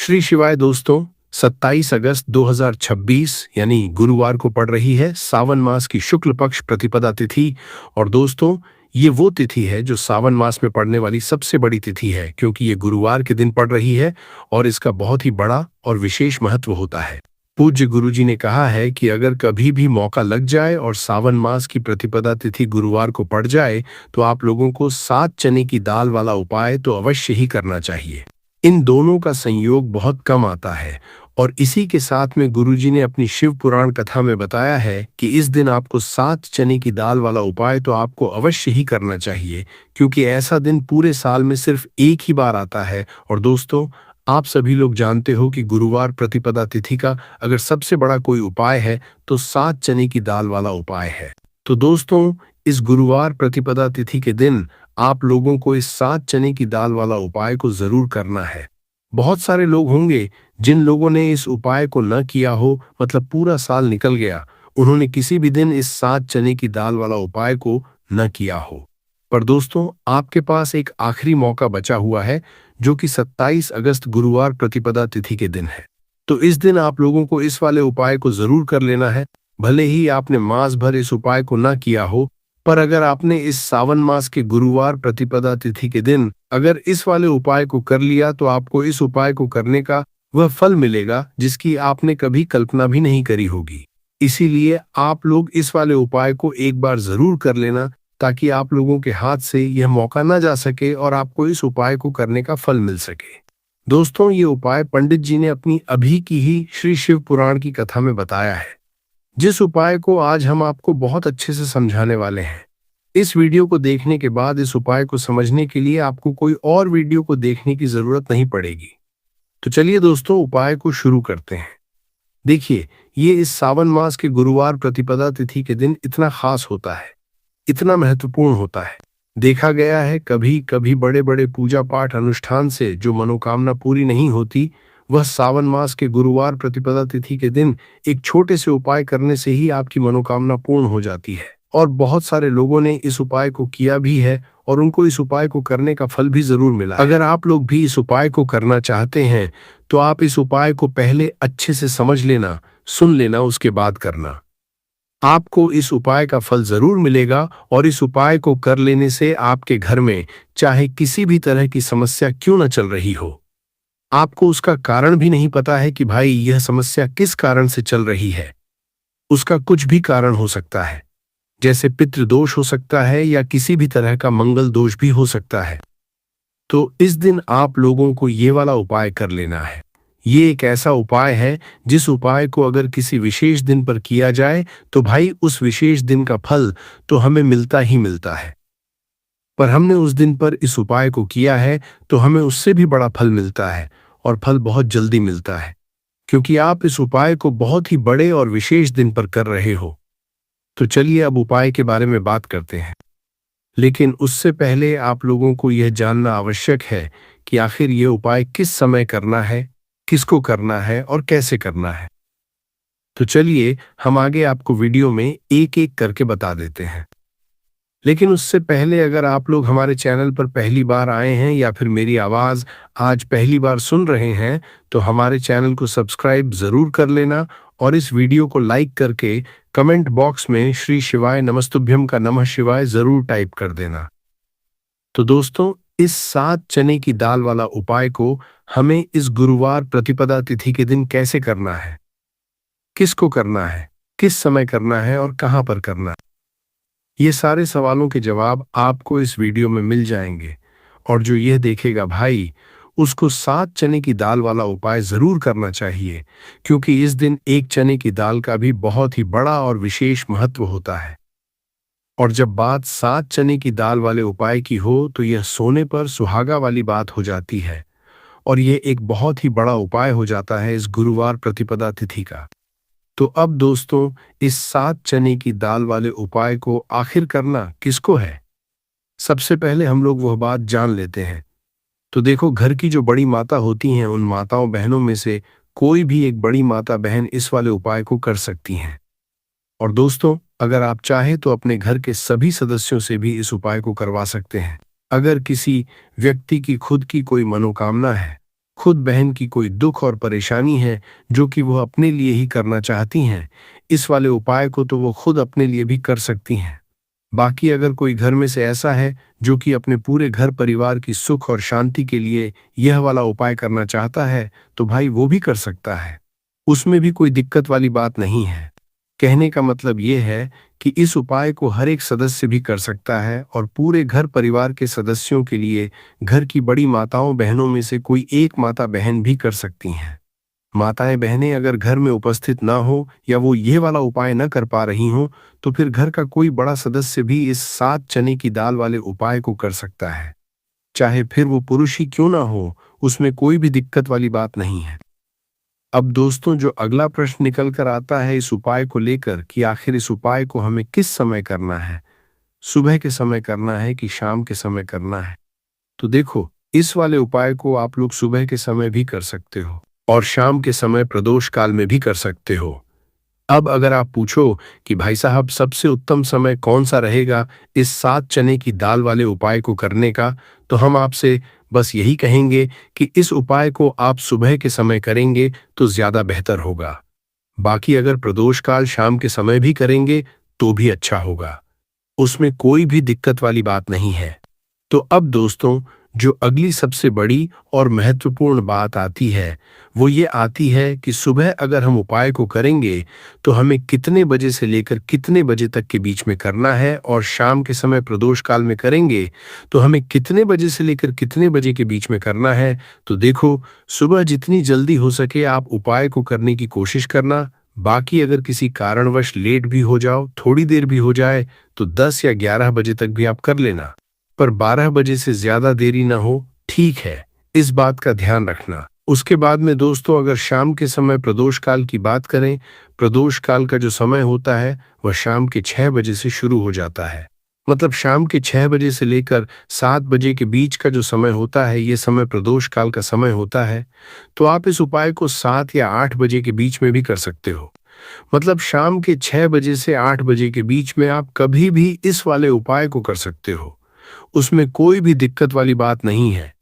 श्री शिवाय दोस्तों, 27 अगस्त 2026 यानी गुरुवार को पड़ रही है सावन मास की शुक्ल पक्ष प्रतिपदा तिथि। और दोस्तों, ये वो तिथि है जो सावन मास में पड़ने वाली सबसे बड़ी तिथि है, क्योंकि ये गुरुवार के दिन पड़ रही है और इसका बहुत ही बड़ा और विशेष महत्व होता है। पूज्य गुरुजी ने कहा है कि अगर कभी भी मौका लग जाए और सावन मास की प्रतिपदा तिथि गुरुवार को पड़ जाए तो आप लोगों को 7 चने की दाल वाला उपाय तो अवश्य ही करना चाहिए। इन दोनों का संयोग बहुत कम आता है और इसी के साथ में गुरुजी ने अपनी शिव पुराण कथा में बताया है कि इस दिन आपको 7 चने की दाल वाला उपाय तो आपको अवश्य ही करना चाहिए, क्योंकि ऐसा दिन पूरे साल में सिर्फ एक ही बार आता है। और दोस्तों, आप सभी लोग जानते हो कि गुरुवार प्रतिपदा तिथि का अगर सबसे बड़ा कोई उपाय है तो 7 चने की दाल वाला उपाय है। तो दोस्तों, इस गुरुवार प्रतिपदा तिथि के दिन आप लोगों को इस 7 चने की दाल वाला उपाय को जरूर करना है। बहुत सारे लोग होंगे जिन लोगों ने इस उपाय को न किया हो, मतलब पूरा साल निकल गया, उन्होंने किसी भी दिन इस 7 चने की दाल वाला उपाय को न किया हो। पर दोस्तों, आपके पास एक आखिरी मौका बचा हुआ है, जो कि 27 अगस्त गुरुवार प्रतिपदा तिथि के दिन है। तो इस दिन आप लोगों को इस वाले उपाय को जरूर कर लेना है। भले ही आपने मास भर इस उपाय को न किया हो, पर अगर आपने इस सावन मास के गुरुवार प्रतिपदा तिथि के दिन अगर इस वाले उपाय को कर लिया तो आपको इस उपाय को करने का वह फल मिलेगा जिसकी आपने कभी कल्पना भी नहीं करी होगी। इसीलिए आप लोग इस वाले उपाय को एक बार जरूर कर लेना, ताकि आप लोगों के हाथ से यह मौका न जा सके और आपको इस उपाय को करने का फल मिल सके। दोस्तों, ये उपाय पंडित जी ने अपनी अभी की ही श्री शिव पुराण की कथा में बताया है, जिस उपाय को आज हम आपको बहुत अच्छे से समझाने वाले हैं। इस वीडियो को देखने के बाद इस उपाय को समझने के लिए आपको कोई और वीडियो को देखने की जरूरत नहीं पड़ेगी। तो चलिए दोस्तों, उपाय को शुरू करते हैं। देखिए, ये इस सावन मास के गुरुवार प्रतिपदा तिथि के दिन इतना खास होता है, इतना महत्वपूर्ण होता है। देखा गया है कभी कभी बड़े बड़े पूजा पाठ अनुष्ठान से जो मनोकामना पूरी नहीं होती, वह सावन मास के गुरुवार प्रतिपदा तिथि के दिन एक छोटे से उपाय करने से ही आपकी मनोकामना पूर्ण हो जाती है। और बहुत सारे लोगों ने इस उपाय को किया भी है और उनको इस उपाय को करने का फल भी जरूर मिला। अगर आप लोग भी इस उपाय को करना चाहते हैं तो आप इस उपाय को पहले अच्छे से समझ लेना, सुन लेना, उसके बाद करना। आपको इस उपाय का फल जरूर मिलेगा और इस उपाय को कर लेने से आपके घर में चाहे किसी भी तरह की समस्या क्यों न चल रही हो, आपको उसका कारण भी नहीं पता है कि भाई यह समस्या किस कारण से चल रही है। उसका कुछ भी कारण हो सकता है, जैसे पितृदोष हो सकता है या किसी भी तरह का मंगल दोष भी हो सकता है। तो इस दिन आप लोगों को ये वाला उपाय कर लेना है। ये एक ऐसा उपाय है जिस उपाय को अगर किसी विशेष दिन पर किया जाए तो भाई उस विशेष दिन का फल तो हमें मिलता ही मिलता है। पर हमने उस दिन पर इस उपाय को किया है तो हमें उससे भी बड़ा फल मिलता है, और फल बहुत जल्दी मिलता है, क्योंकि आप इस उपाय को बहुत ही बड़े और विशेष दिन पर कर रहे हो। तो चलिए अब उपाय के बारे में बात करते हैं। लेकिन उससे पहले आप लोगों को यह जानना आवश्यक है कि आखिर ये उपाय किस समय करना है, किसको करना है और कैसे करना है। तो चलिए हम आगे आपको वीडियो में एक एक करके बता देते हैं। लेकिन उससे पहले अगर आप लोग हमारे चैनल पर पहली बार आए हैं या फिर मेरी आवाज़ आज पहली बार सुन रहे हैं तो हमारे चैनल को सब्सक्राइब ज़रूर कर लेना और इस वीडियो को लाइक करके कमेंट बॉक्स में श्री शिवाय नमस्तुभ्यम का नमः शिवाय ज़रूर टाइप कर देना। तो दोस्तों, इस 7 चने की दाल वाला उपाय को हमें इस गुरुवार प्रतिपदा तिथि के दिन कैसे करना है, किसको करना है, किस समय करना है और कहाँ पर करना है, ये सारे सवालों के जवाब आपको इस वीडियो में मिल जाएंगे। और जो यह देखेगा भाई, उसको 7 चने की दाल वाला उपाय जरूर करना चाहिए, क्योंकि इस दिन एक चने की दाल का भी बहुत ही बड़ा और विशेष महत्व होता है। और जब बात 7 चने की दाल वाले उपाय की हो तो यह सोने पर सुहागा वाली बात हो जाती है, और यह एक बहुत ही बड़ा उपाय हो जाता है इस गुरुवार प्रतिपदा तिथि का। तो अब दोस्तों, इस 7 चने की दाल वाले उपाय को आखिर करना किसको है, सबसे पहले हम लोग वह बात जान लेते हैं। तो देखो, घर की जो बड़ी माता होती हैं, उन माताओं बहनों में से कोई भी एक बड़ी माता बहन इस वाले उपाय को कर सकती हैं। और दोस्तों, अगर आप चाहें तो अपने घर के सभी सदस्यों से भी इस उपाय को करवा सकते हैं। अगर किसी व्यक्ति की खुद की कोई मनोकामना है, खुद बहन की कोई दुख और परेशानी है जो कि वो अपने लिए ही करना चाहती हैं, इस वाले उपाय को तो वो खुद अपने लिए भी कर सकती हैं। बाकी अगर कोई घर में से ऐसा है जो कि अपने पूरे घर परिवार की सुख और शांति के लिए यह वाला उपाय करना चाहता है, तो भाई वो भी कर सकता है। उसमें भी कोई दिक्कत वाली बात नहीं है। कहने का मतलब ये है कि इस उपाय को हर एक सदस्य भी कर सकता है और पूरे घर परिवार के सदस्यों के लिए घर की बड़ी माताओं बहनों में से कोई एक माता बहन भी कर सकती हैं। माताएं बहनें अगर घर में उपस्थित ना हो या वो ये वाला उपाय न कर पा रही हों, तो फिर घर का कोई बड़ा सदस्य भी इस 7 चने की दाल वाले उपाय को कर सकता है। चाहे फिर वो पुरुष ही क्यों ना हो, उसमें कोई भी दिक्कत वाली बात नहीं है। अब दोस्तों, जो अगला प्रश्न निकल कर आता है इस उपाय को लेकर कि आखिर इस उपाय को हमें किस समय करना है, सुबह के समय करना है कि शाम के समय करना है। तो देखो, इस वाले उपाय को आप लोग सुबह के समय भी कर सकते हो और शाम के समय प्रदोष काल में भी कर सकते हो। अब अगर आप पूछो कि भाई साहब सबसे उत्तम समय कौन सा रहेगा इस 7 चने की दाल वाले उपाय को करने का, तो हम आपसे बस यही कहेंगे कि इस उपाय को आप सुबह के समय करेंगे तो ज्यादा बेहतर होगा। बाकी अगर प्रदोष काल शाम के समय भी करेंगे तो भी अच्छा होगा, उसमें कोई भी दिक्कत वाली बात नहीं है। तो अब दोस्तों, जो अगली सबसे बड़ी और महत्वपूर्ण बात आती है वो ये आती है कि सुबह अगर हम उपाय को करेंगे तो हमें कितने बजे से लेकर कितने बजे तक के बीच में करना है, और शाम के समय प्रदोष काल में करेंगे तो हमें कितने बजे से लेकर कितने बजे के बीच में करना है। तो देखो, सुबह जितनी जल्दी हो सके आप उपाय को करने की कोशिश करना। बाकी अगर किसी कारणवश लेट भी हो जाओ, थोड़ी देर भी हो जाए, तो 10 या 11 बजे तक भी आप कर लेना, पर 12 बजे से ज्यादा देरी ना हो, ठीक है? इस बात का ध्यान रखना। उसके बाद में दोस्तों, अगर शाम के समय प्रदोष काल की बात करें, प्रदोष काल का जो समय होता है वह शाम के 6 बजे से शुरू हो जाता है। मतलब शाम के 6 बजे से लेकर 7 बजे के बीच का जो समय होता है, ये समय प्रदोष काल का समय होता है। तो आप इस उपाय को 7 या 8 बजे के बीच में भी कर सकते हो। मतलब शाम के 6 बजे से 8 बजे के बीच में आप कभी भी इस वाले उपाय को कर सकते हो, उसमें कोई भी दिक्कत वाली बात नहीं है।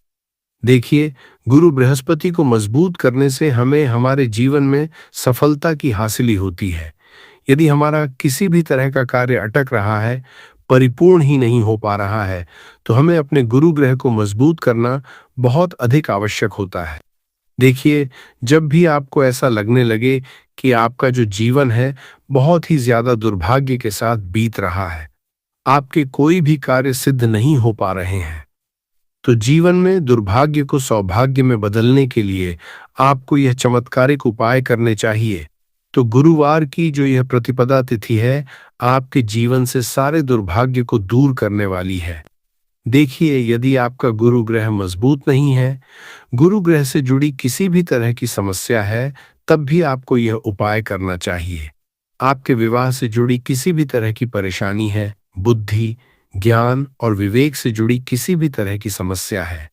देखिए, गुरु बृहस्पति को मजबूत करने से हमें हमारे जीवन में सफलता की हासिली होती है। यदि हमारा किसी भी तरह का कार्य अटक रहा है, परिपूर्ण ही नहीं हो पा रहा है, तो हमें अपने गुरु ग्रह को मजबूत करना बहुत अधिक आवश्यक होता है। देखिए, जब भी आपको ऐसा लगने लगे कि आपका जो जीवन है बहुत ही ज्यादा दुर्भाग्य के साथ बीत रहा है, आपके कोई भी कार्य सिद्ध नहीं हो पा रहे हैं, तो जीवन में दुर्भाग्य को सौभाग्य में बदलने के लिए आपको यह चमत्कारिक उपाय करने चाहिए। तो गुरुवार की जो यह प्रतिपदा तिथि है, आपके जीवन से सारे दुर्भाग्य को दूर करने वाली है। देखिए, यदि आपका गुरु ग्रह मजबूत नहीं है, गुरु ग्रह से जुड़ी किसी भी तरह की समस्या है, तब भी आपको यह उपाय करना चाहिए। आपके विवाह से जुड़ी किसी भी तरह की परेशानी है, बुद्धि, ज्ञान और विवेक से जुड़ी किसी भी तरह की समस्या है,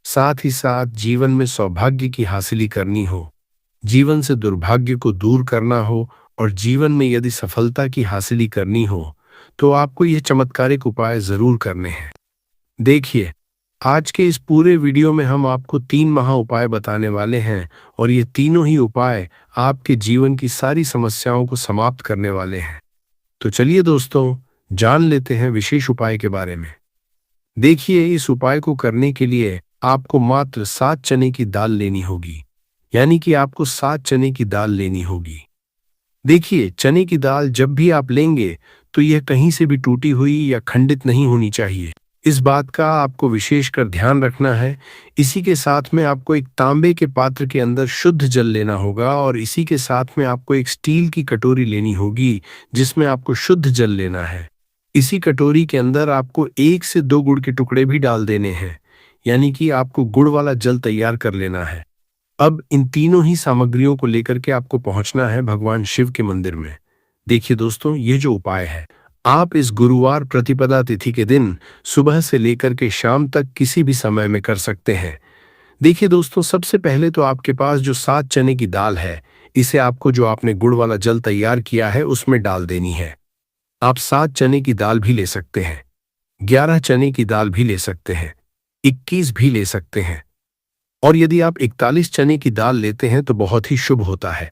साथ ही साथ जीवन में सौभाग्य की हासिली करनी हो, जीवन से दुर्भाग्य को दूर करना हो और जीवन में यदि सफलता की हासिली करनी हो, तो आपको यह चमत्कारिक उपाय जरूर करने हैं। देखिए, आज के इस पूरे वीडियो में हम आपको 3 महा उपाय बताने वाले हैं और ये तीनों ही उपाय आपके जीवन की सारी समस्याओं को समाप्त करने वाले हैं। तो चलिए दोस्तों, जान लेते हैं विशेष उपाय के बारे में। देखिए, इस उपाय को करने के लिए आपको मात्र 7 चने की दाल लेनी होगी, यानी कि आपको 7 चने की दाल लेनी होगी। देखिए, चने की दाल जब भी आप लेंगे तो यह कहीं से भी टूटी हुई या खंडित नहीं होनी चाहिए। इस बात का आपको विशेषकर ध्यान रखना है। इसी के साथ में आपको एक तांबे के पात्र के अंदर शुद्ध जल लेना होगा और इसी के साथ में आपको एक स्टील की कटोरी लेनी होगी जिसमें आपको शुद्ध जल लेना है। इसी कटोरी के अंदर आपको 1 से 2 गुड़ के टुकड़े भी डाल देने हैं, यानी कि आपको गुड़ वाला जल तैयार कर लेना है। अब इन तीनों ही सामग्रियों को लेकर के आपको पहुंचना है भगवान शिव के मंदिर में। देखिए दोस्तों, ये जो उपाय है, आप इस गुरुवार प्रतिपदा तिथि के दिन सुबह से लेकर के शाम तक किसी भी समय में कर सकते हैं। देखिए दोस्तों, सबसे पहले तो आपके पास जो 7 चने की दाल है, इसे आपको जो आपने गुड़ वाला जल तैयार किया है उसमें डाल देनी है। आप 7 चने की दाल भी ले सकते हैं, 11 चने की दाल भी ले सकते हैं, 21 भी ले सकते हैं। और यदि आप 41 चने की दाल लेते हैं तो बहुत ही शुभ होता है।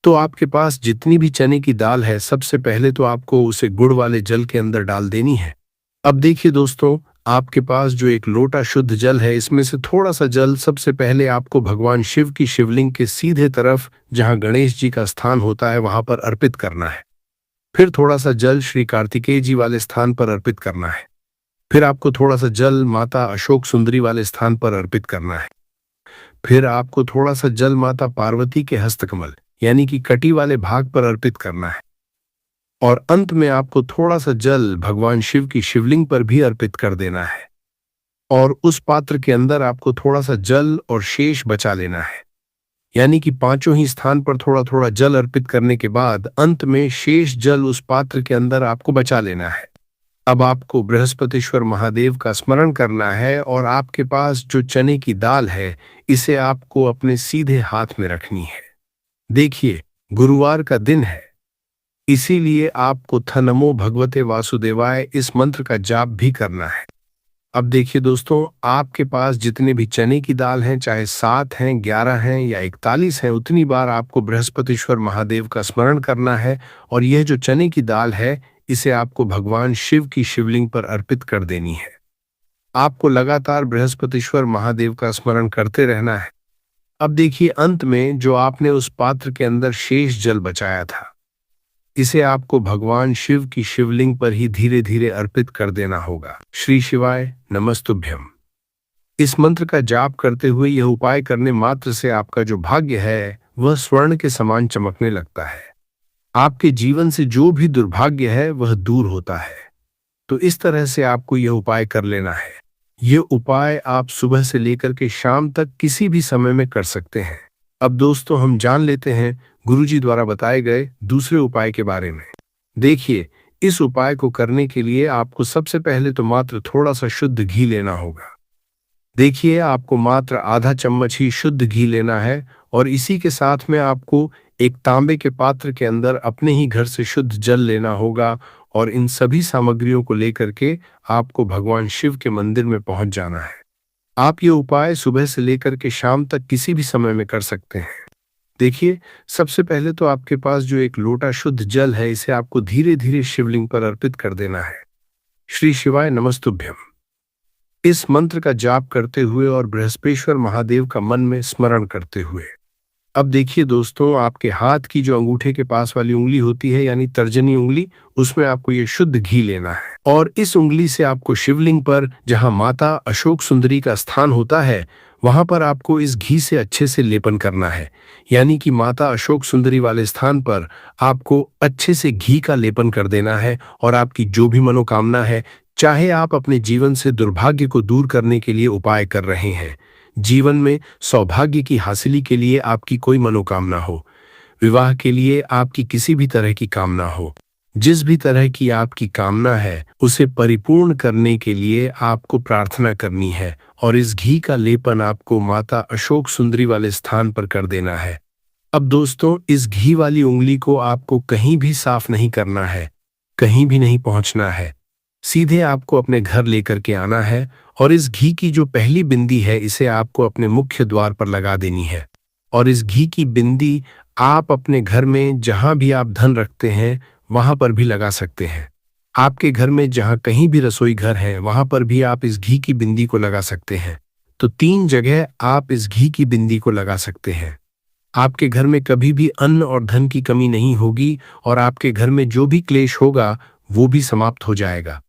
तो आपके पास जितनी भी चने की दाल है, सबसे पहले तो आपको उसे गुड़ वाले जल के अंदर डाल देनी है। अब देखिए दोस्तों, आपके पास जो एक लोटा शुद्ध जल है, इसमें से थोड़ा सा जल सबसे पहले आपको भगवान शिव की शिवलिंग के सीधे तरफ, जहां गणेश जी का स्थान होता है, वहां पर अर्पित करना है। फिर थोड़ा सा जल श्री कार्तिकेय जी वाले स्थान पर अर्पित करना है। फिर आपको थोड़ा सा जल माता अशोक सुंदरी वाले स्थान पर अर्पित करना है। फिर आपको थोड़ा सा जल माता पार्वती के हस्तकमल यानी कि कटी वाले भाग पर अर्पित करना है। और अंत में आपको थोड़ा सा जल भगवान शिव की शिवलिंग पर भी अर्पित कर देना है। और उस पात्र के अंदर आपको थोड़ा सा जल और शेष बचा लेना है, यानी कि पांचों ही स्थान पर थोड़ा थोड़ा जल अर्पित करने के बाद अंत में शेष जल उस पात्र के अंदर आपको बचा लेना है। अब आपको बृहस्पतिश्वर महादेव का स्मरण करना है और आपके पास जो चने की दाल है, इसे आपको अपने सीधे हाथ में रखनी है। देखिए, गुरुवार का दिन है, इसीलिए आपको थ नमो भगवते वासुदेवाय इस मंत्र का जाप भी करना है। अब देखिए दोस्तों, आपके पास जितने भी चने की दाल हैं, चाहे 7 हैं, 11 हैं या 41 हैं, उतनी बार आपको बृहस्पतिश्वर महादेव का स्मरण करना है। और यह जो चने की दाल है, इसे आपको भगवान शिव की शिवलिंग पर अर्पित कर देनी है। आपको लगातार बृहस्पतिश्वर महादेव का स्मरण करते रहना है। अब देखिए, अंत में जो आपने उस पात्र के अंदर शेष जल बचाया था, इसे आपको भगवान शिव की शिवलिंग पर ही धीरे धीरे अर्पित कर देना होगा। श्री शिवाय नमस्तुभ्यम। इस मंत्र का जाप करते हुए यह उपाय करने मात्र से आपका जो भाग्य है, वह स्वर्ण के समान चमकने लगता है। आपके जीवन से जो भी दुर्भाग्य है, वह दूर होता है। तो इस तरह से आपको यह उपाय कर लेना है। यह उपाय आप सुबह से लेकर के शाम तक किसी भी समय में कर सकते हैं। अब दोस्तों, हम जान लेते हैं गुरुजी द्वारा बताए गए दूसरे उपाय के बारे में। देखिए, इस उपाय को करने के लिए आपको सबसे पहले तो मात्र थोड़ा सा शुद्ध घी लेना होगा। देखिए, आपको मात्र आधा चम्मच ही शुद्ध घी लेना है और इसी के साथ में आपको एक तांबे के पात्र के अंदर अपने ही घर से शुद्ध जल लेना होगा। और इन सभी सामग्रियों को लेकर के आपको भगवान शिव के मंदिर में पहुंच जाना है। आप ये उपाय सुबह से लेकर के शाम तक किसी भी समय में कर सकते हैं। देखिए, सबसे पहले तो आपके पास जो एक लोटा शुद्ध जल है, इसे आपको धीरे धीरे शिवलिंग पर अर्पित कर देना है। श्री शिवाय नमस्तुभ्यम इस मंत्र का जाप करते हुए और बृहस्पतिश्वर महादेव का मन में स्मरण करते हुए। अब देखिए दोस्तों, आपके हाथ की जो अंगूठे के पास वाली उंगली होती है, यानी तर्जनी उंगली, उसमें आपको ये शुद्ध घी लेना है और इस उंगली से आपको शिवलिंग पर, जहां माता अशोक सुंदरी का स्थान होता है, वहां पर आपको इस घी से अच्छे से लेपन करना है। यानी कि माता अशोक सुंदरी वाले स्थान पर आपको अच्छे से घी का लेपन कर देना है और आपकी जो भी मनोकामना है, चाहे आप अपने जीवन से दुर्भाग्य को दूर करने के लिए उपाय कर रहे हैं, जीवन में सौभाग्य की हासिली के लिए आपकी कोई मनोकामना हो, विवाह के लिए आपकी किसी भी तरह की कामना हो, जिस भी तरह की आपकी कामना है, उसे परिपूर्ण करने के लिए आपको प्रार्थना करनी है और इस घी का लेपन आपको माता अशोक सुंदरी वाले स्थान पर कर देना है। अब दोस्तों, इस घी वाली उंगली को आपको कहीं भी साफ नहीं करना है, कहीं भी नहीं पहुंचना है। सीधे आपको अपने घर लेकर के आना है और इस घी की जो पहली बिंदी है, इसे आपको अपने मुख्य द्वार पर लगा देनी है। और इस घी की बिंदी आप अपने घर में जहां भी आप धन रखते हैं, वहां पर भी लगा सकते हैं। आपके घर में जहां कहीं भी रसोई घर है, वहां पर भी आप इस घी की बिंदी को लगा सकते हैं। तो 3 जगह आप इस घी की बिंदी को लगा सकते हैं। आपके घर में कभी भी अन्न और धन की कमी नहीं होगी और आपके घर में जो भी क्लेश होगा, वो भी समाप्त हो जाएगा।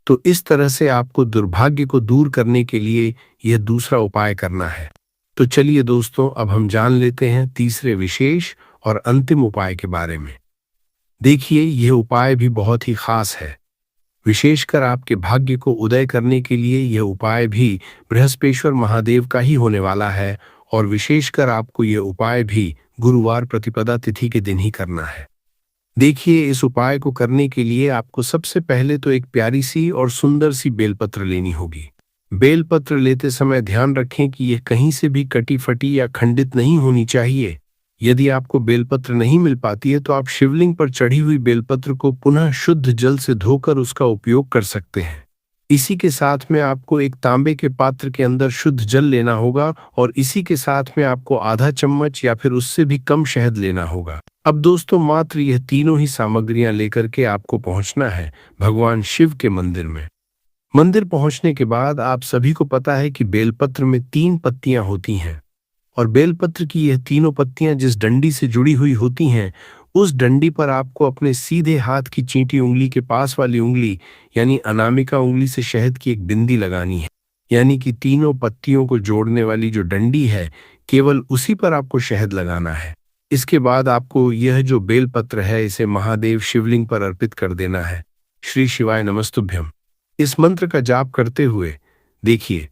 तो इस तरह से आपको दुर्भाग्य को दूर करने के लिए यह दूसरा उपाय करना है। तो चलिए दोस्तों, अब हम जान लेते हैं तीसरे विशेष और अंतिम उपाय के बारे में। देखिए, यह उपाय भी बहुत ही खास है। विशेषकर आपके भाग्य को उदय करने के लिए यह उपाय भी बृहस्पतिश्वर महादेव का ही होने वाला है और विशेषकर आपको यह उपाय भी गुरुवार प्रतिपदा तिथि के दिन ही करना है। देखिए, इस उपाय को करने के लिए आपको सबसे पहले तो एक प्यारी सी और सुंदर सी बेलपत्र लेनी होगी। बेलपत्र लेते समय ध्यान रखें कि यह कहीं से भी कटी फटी या खंडित नहीं होनी चाहिए। यदि आपको बेलपत्र नहीं मिल पाती है, तो आप शिवलिंग पर चढ़ी हुई बेलपत्र को पुनः शुद्ध जल से धोकर उसका उपयोग कर सकते हैं। इसी के साथ में आपको एक तांबे के पात्र के अंदर शुद्ध जल लेना होगा और इसी के साथ में आपको आधा चम्मच या फिर उससे भी कम शहद लेना होगा। अब दोस्तों मात्र यह तीनों ही सामग्रियां लेकर के आपको पहुंचना है भगवान शिव के मंदिर में। मंदिर पहुंचने के बाद आप सभी को पता है कि बेलपत्र में 3 पत्तियां होती हैं और बेलपत्र की यह तीनों पत्तियां जिस डंडी से जुड़ी हुई होती हैं उस डंडी पर आपको अपने सीधे हाथ की चींटी उंगली के पास वाली उंगली यानी अनामिका उंगली से शहद की एक बिंदी लगानी है। यानी कि तीनों पत्तियों को जोड़ने वाली जो डंडी है केवल उसी पर आपको शहद लगाना है। इसके बाद आपको यह जो बेलपत्र है इसे महादेव शिवलिंग पर अर्पित कर देना है। श्री शिवाय नमस्तुभ्यम इस मंत्र का जाप करते हुए देखिए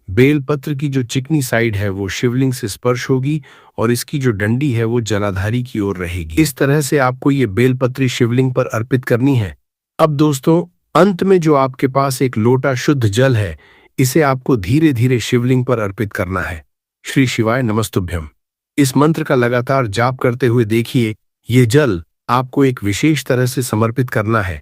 बेलपत्र की जो चिकनी साइड है वो शिवलिंग से स्पर्श होगी और इसकी जो डंडी है वो जलाधारी की ओर रहेगी। इस तरह से आपको ये बेलपत्री शिवलिंग पर अर्पित करनी है। अब दोस्तों अंत में जो आपके पास एक लोटा शुद्ध जल है इसे आपको धीरे धीरे शिवलिंग पर अर्पित करना है। श्री शिवाय नमस्तुभ्यम इस मंत्र का लगातार जाप करते हुए देखिए ये जल आपको एक विशेष तरह से समर्पित करना है।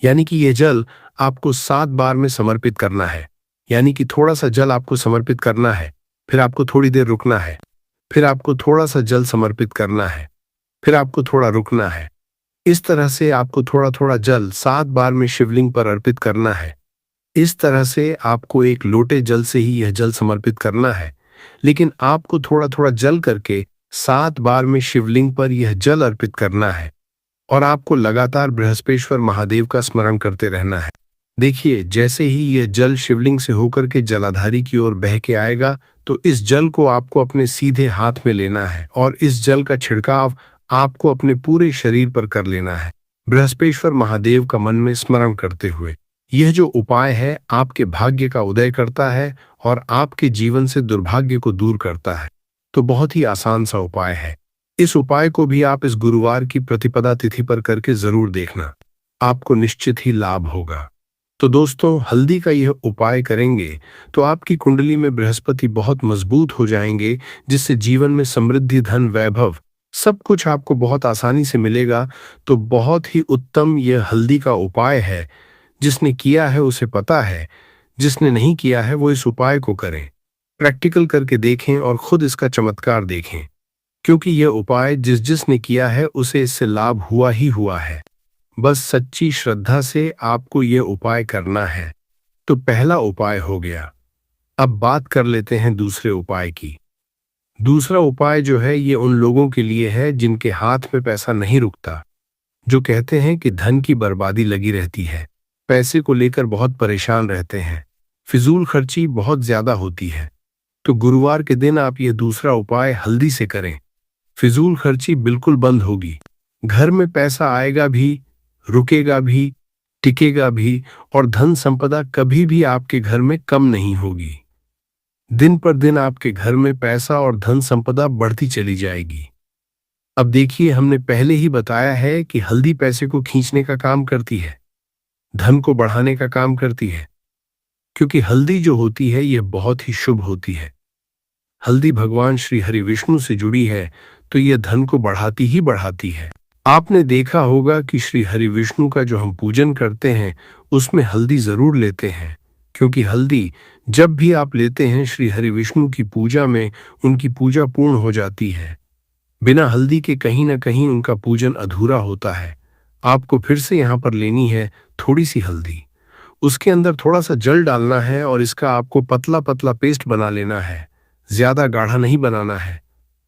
यानी कि यह जल आपको 7 बार में समर्पित करना है। यानी कि थोड़ा सा जल आपको समर्पित करना है, फिर आपको थोड़ी देर रुकना है, फिर आपको थोड़ा सा जल समर्पित करना है, फिर आपको थोड़ा रुकना है। इस तरह से आपको थोड़ा थोड़ा जल 7 बार में शिवलिंग पर अर्पित करना है। इस तरह से आपको एक लोटे जल से ही यह जल समर्पित करना है, लेकिन आपको थोड़ा थोड़ा जल करके 7 बार में शिवलिंग पर यह जल अर्पित करना है और आपको लगातार बृहस्पेश्वर महादेव का स्मरण करते रहना है। देखिए जैसे ही यह जल शिवलिंग से होकर के जलाधारी की ओर बह के आएगा तो इस जल को आपको अपने सीधे हाथ में लेना है और इस जल का छिड़काव आपको अपने पूरे शरीर पर कर लेना है बृहस्पेश्वर महादेव का मन में स्मरण करते हुए। यह जो उपाय है आपके भाग्य का उदय करता है और आपके जीवन से दुर्भाग्य को दूर करता है। तो बहुत ही आसान सा उपाय है। इस उपाय को भी आप इस गुरुवार की प्रतिपदा तिथि पर करके जरूर देखना, आपको निश्चित ही लाभ होगा। तो दोस्तों हल्दी का यह उपाय करेंगे तो आपकी कुंडली में बृहस्पति बहुत मजबूत हो जाएंगे, जिससे जीवन में समृद्धि धन वैभव सब कुछ आपको बहुत आसानी से मिलेगा। तो बहुत ही उत्तम यह हल्दी का उपाय है। जिसने किया है उसे पता है, जिसने नहीं किया है वो इस उपाय को करें, प्रैक्टिकल करके देखें और खुद इसका चमत्कार देखें, क्योंकि यह उपाय जिसने किया है उसे इससे लाभ हुआ ही हुआ है। बस सच्ची श्रद्धा से आपको यह उपाय करना है। तो पहला उपाय हो गया। अब बात कर लेते हैं दूसरे उपाय की। दूसरा उपाय जो है ये उन लोगों के लिए है जिनके हाथ में पैसा नहीं रुकता, जो कहते हैं कि धन की बर्बादी लगी रहती है, पैसे को लेकर बहुत परेशान रहते हैं, फिजूल खर्ची बहुत ज्यादा होती है। तो गुरुवार के दिन आप यह दूसरा उपाय हल्दी से करें, फिजूल खर्ची बिल्कुल बंद होगी, घर में पैसा आएगा भी, रुकेगा भी, टिकेगा भी और धन संपदा कभी भी आपके घर में कम नहीं होगी। दिन पर दिन आपके घर में पैसा और धन संपदा बढ़ती चली जाएगी। अब देखिए हमने पहले ही बताया है कि हल्दी पैसे को खींचने का काम करती है, धन को बढ़ाने का काम करती है, क्योंकि हल्दी जो होती है यह बहुत ही शुभ होती है। हल्दी भगवान श्री हरि विष्णु से जुड़ी है तो यह धन को बढ़ाती ही बढ़ाती है। आपने देखा होगा कि श्री हरि विष्णु का जो हम पूजन करते हैं उसमें हल्दी जरूर लेते हैं, क्योंकि हल्दी जब भी आप लेते हैं श्री हरि विष्णु की पूजा में उनकी पूजा पूर्ण हो जाती है। बिना हल्दी के कहीं ना कहीं उनका पूजन अधूरा होता है। आपको फिर से यहाँ पर लेनी है थोड़ी सी हल्दी, उसके अंदर थोड़ा सा जल डालना है और इसका आपको पतला पतला पेस्ट बना लेना है। ज्यादा गाढ़ा नहीं बनाना है,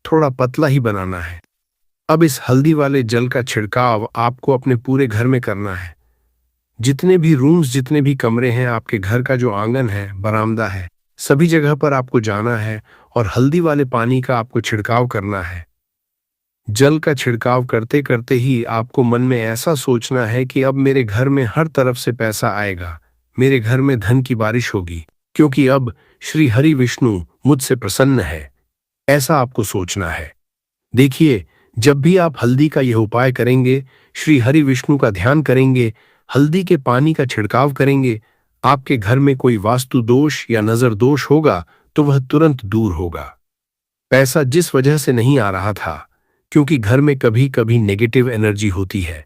थोड़ा पतला ही बनाना है। अब इस हल्दी वाले जल का छिड़काव आपको अपने पूरे घर में करना है। जितने भी रूम्स, जितने भी कमरे हैं, आपके घर का जो आंगन है, बरामदा है, सभी जगह पर आपको जाना है और हल्दी वाले पानी का आपको छिड़काव करना है। जल का छिड़काव करते करते ही आपको मन में ऐसा सोचना है कि अब मेरे घर में हर तरफ से पैसा आएगा, मेरे घर में धन की बारिश होगी, क्योंकि अब श्री हरि विष्णु मुझसे प्रसन्न है। ऐसा आपको सोचना है। देखिए जब भी आप हल्दी का यह उपाय करेंगे, श्री हरि विष्णु का ध्यान करेंगे, हल्दी के पानी का छिड़काव करेंगे, आपके घर में कोई वास्तु दोष या नजर दोष होगा तो वह तुरंत दूर होगा। पैसा जिस वजह से नहीं आ रहा था, क्योंकि घर में कभी कभी नेगेटिव एनर्जी होती है,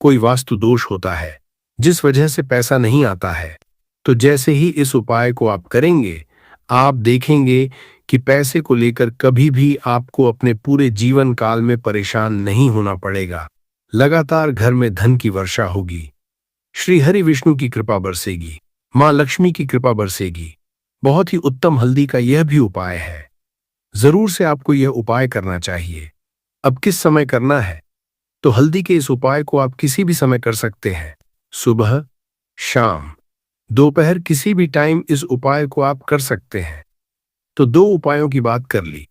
कोई वास्तु दोष होता है जिस वजह से पैसा नहीं आता है, तो जैसे ही इस उपाय को आप करेंगे, आप देखेंगे कि पैसे को लेकर कभी भी आपको अपने पूरे जीवन काल में परेशान नहीं होना पड़ेगा। लगातार घर में धन की वर्षा होगी, श्री हरि विष्णु की कृपा बरसेगी, मां लक्ष्मी की कृपा बरसेगी। बहुत ही उत्तम हल्दी का यह भी उपाय है। जरूर से आपको यह उपाय करना चाहिए। अब किस समय करना है? तो हल्दी के इस उपाय को आप किसी भी समय कर सकते हैं। सुबह, शाम, दोपहर, किसी भी टाइम इस उपाय को आप कर सकते हैं। तो दो उपायों की बात कर ली।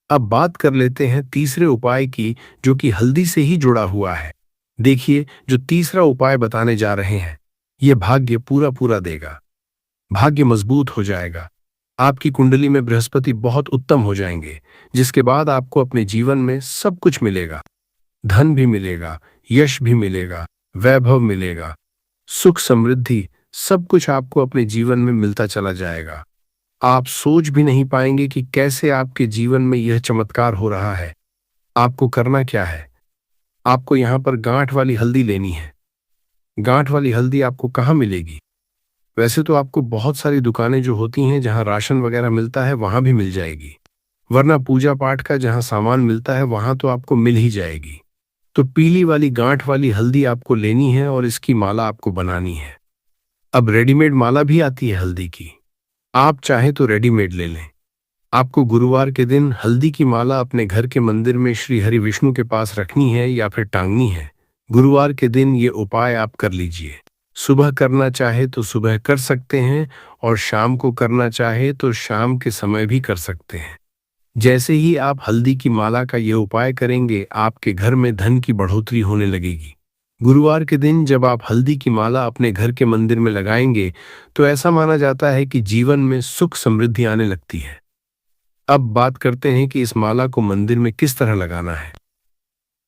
अब बात कर लेते हैं तीसरे उपाय की, जो कि हल्दी से ही जुड़ा हुआ है। देखिए, जो तीसरा उपाय बताने जा रहे हैं, यह भाग्य पूरा पूरा देगा। भाग्य मजबूत हो जाएगा। आपकी कुंडली में बृहस्पति बहुत उत्तम हो जाएंगे, जिसके बाद आपको अपने जीवन में सब कुछ मिलेगा। धन भी मिलेगा, यश भी मिलेगा, वैभव मिलेगा, सुख समृद्धि, सब कुछ आपको अपने जीवन में मिलता चला जाएगा। आप सोच भी नहीं पाएंगे कि कैसे आपके जीवन में यह चमत्कार हो रहा है। आपको करना क्या है? आपको यहाँ पर गांठ वाली हल्दी लेनी है। गांठ वाली हल्दी आपको कहाँ मिलेगी? वैसे तो आपको बहुत सारी दुकानें जो होती हैं जहाँ राशन वगैरह मिलता है वहां भी मिल जाएगी, वरना पूजा पाठ का जहाँ सामान मिलता है वहां तो आपको मिल ही जाएगी। तो पीली वाली गांठ वाली हल्दी आपको लेनी है और इसकी माला आपको बनानी है। अब रेडीमेड माला भी आती है हल्दी की, आप चाहें तो रेडीमेड ले लें। आपको गुरुवार के दिन हल्दी की माला अपने घर के मंदिर में श्री हरि विष्णु के पास रखनी है या फिर टांगनी है। गुरुवार के दिन ये उपाय आप कर लीजिए। सुबह करना चाहे तो सुबह कर सकते हैं और शाम को करना चाहे तो शाम के समय भी कर सकते हैं। जैसे ही आप हल्दी की माला का ये उपाय करेंगे, आपके घर में धन की बढ़ोतरी होने लगेगी। गुरुवार के दिन जब आप हल्दी की माला अपने घर के मंदिर में लगाएंगे, तो ऐसा माना जाता है कि जीवन में सुख समृद्धि आने लगती है। अब बात करते हैं कि इस माला को मंदिर में किस तरह लगाना है।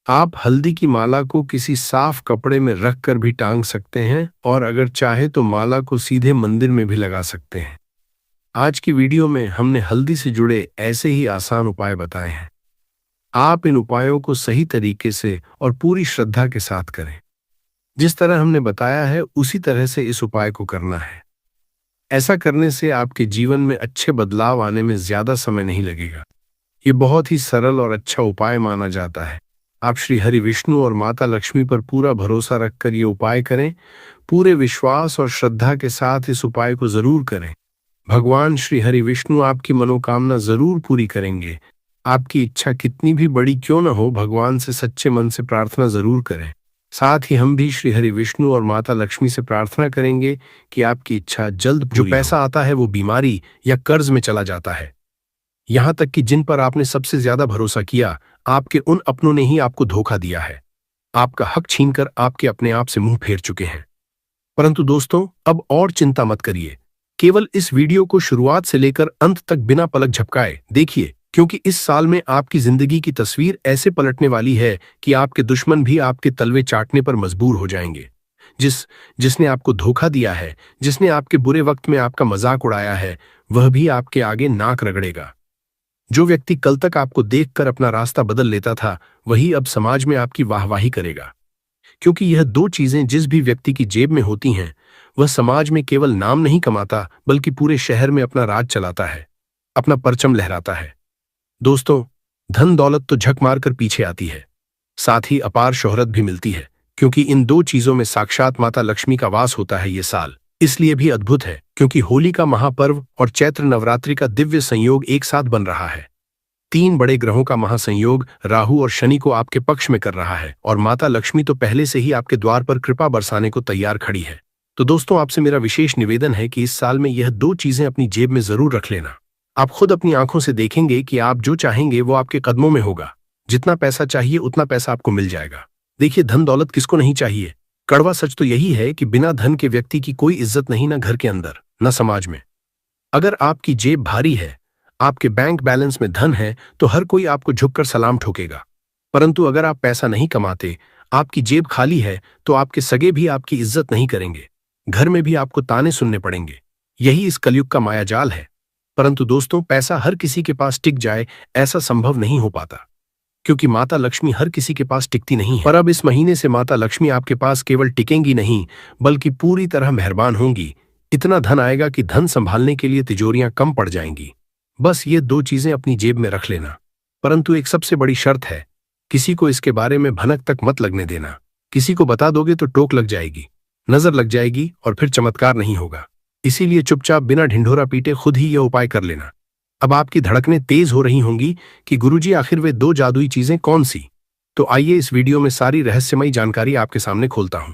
आप हल्दी की माला को किसी साफ कपड़े में रखकर भी टांग सकते हैं और अगर चाहे तो माला को सीधे मंदिर में भी लगा सकते हैं। आज की वीडियो में हमने हल्दी से जुड़े ऐसे ही आसान उपाय बताए हैं। आप इन उपायों को सही तरीके से और पूरी श्रद्धा के साथ करें। जिस तरह हमने बताया है उसी तरह से इस उपाय को करना है। ऐसा करने से आपके जीवन में अच्छे बदलाव आने में ज्यादा समय नहीं लगेगा। ये बहुत ही सरल और अच्छा उपाय माना जाता है। आप श्री हरि विष्णु और माता लक्ष्मी पर पूरा भरोसा रखकर ये उपाय करें। पूरे विश्वास और श्रद्धा के साथ इस उपाय को जरूर करें। भगवान श्री हरि विष्णु आपकी मनोकामना जरूर पूरी करेंगे। आपकी इच्छा कितनी भी बड़ी क्यों न हो, भगवान से सच्चे मन से प्रार्थना जरूर करें। साथ ही हम भी श्री हरि विष्णु और माता लक्ष्मी से प्रार्थना करेंगे कि आपकी इच्छा जल्द पूरी हो। जो पैसा आता है वो बीमारी या कर्ज में चला जाता है। यहाँ तक कि जिन पर आपने सबसे ज्यादा भरोसा किया, आपके उन अपनों ने ही आपको धोखा दिया है। आपका हक छीनकर आपके अपने आप से मुंह फेर चुके हैं। परंतु दोस्तों, अब और चिंता मत करिए। केवल इस वीडियो को शुरुआत से लेकर अंत तक बिना पलक झपकाए देखिए, क्योंकि इस साल में आपकी जिंदगी की तस्वीर ऐसे पलटने वाली है कि आपके दुश्मन भी आपके तलवे चाटने पर मजबूर हो जाएंगे। जिसने आपको धोखा दिया है, जिसने आपके बुरे वक्त में आपका मजाक उड़ाया है, वह भी आपके आगे नाक रगड़ेगा। जो व्यक्ति कल तक आपको देखकर अपना रास्ता बदल लेता था, वही अब समाज में आपकी वाहवाही करेगा। क्योंकि यह दो चीजें जिस भी व्यक्ति की जेब में होती हैं, वह समाज में केवल नाम नहीं कमाता, बल्कि पूरे शहर में अपना राज चलाता है, अपना परचम लहराता है। दोस्तों, धन दौलत तो झक मारकर पीछे आती है, साथ ही अपार शोहरत भी मिलती है, क्योंकि इन दो चीजों में साक्षात माता लक्ष्मी का वास होता है। ये साल इसलिए भी अद्भुत है क्योंकि होली का महापर्व और चैत्र नवरात्रि का दिव्य संयोग एक साथ बन रहा है। तीन बड़े ग्रहों का महासंयोग राहु और शनि को आपके पक्ष में कर रहा है और माता लक्ष्मी तो पहले से ही आपके द्वार पर कृपा बरसाने को तैयार खड़ी है। तो दोस्तों, आपसे मेरा विशेष निवेदन है कि इस साल में यह दो चीजें अपनी जेब में जरूर रख लेना। आप खुद अपनी आंखों से देखेंगे कि आप जो चाहेंगे वो आपके कदमों में होगा। जितना पैसा चाहिए उतना पैसा आपको मिल जाएगा। देखिए, धन दौलत किसको नहीं चाहिए। कड़वा सच तो यही है कि बिना धन के व्यक्ति की कोई इज्जत नहीं, ना घर के अंदर न समाज में। अगर आपकी जेब भारी है, आपके बैंक बैलेंस में धन है, तो हर कोई आपको झुककर सलाम ठोकेगा। परंतु अगर आप पैसा नहीं कमाते, आपकी जेब खाली है, तो आपके सगे भी आपकी इज्जत नहीं करेंगे। घर में भी आपको ताने सुनने पड़ेंगे। यही इस कलयुग का मायाजाल है। परंतु दोस्तों, पैसा हर किसी के पास टिक जाए, ऐसा संभव नहीं हो पाता, क्योंकि माता लक्ष्मी हर किसी के पास टिकती नहीं है। पर अब इस महीने से माता लक्ष्मी आपके पास केवल टिकेंगी नहीं, बल्कि पूरी तरह मेहरबान होंगी। इतना धन आएगा कि धन संभालने के लिए तिजोरियां कम पड़ जाएंगी। बस ये दो चीजें अपनी जेब में रख लेना। परंतु एक सबसे बड़ी शर्त है, किसी को इसके बारे में भनक तक मत लगने देना। किसी को बता दोगे तो टोक लग जाएगी, नजर लग जाएगी और फिर चमत्कार नहीं होगा। इसीलिए चुपचाप बिना ढिंढोरा पीटे खुद ही यह उपाय कर लेना। अब आपकी धड़कनें तेज हो रही होंगी कि गुरुजी आखिर वे दो जादुई चीजें कौन सी? तो आइए इस वीडियो में सारी रहस्यमयी जानकारी आपके सामने खोलता हूं।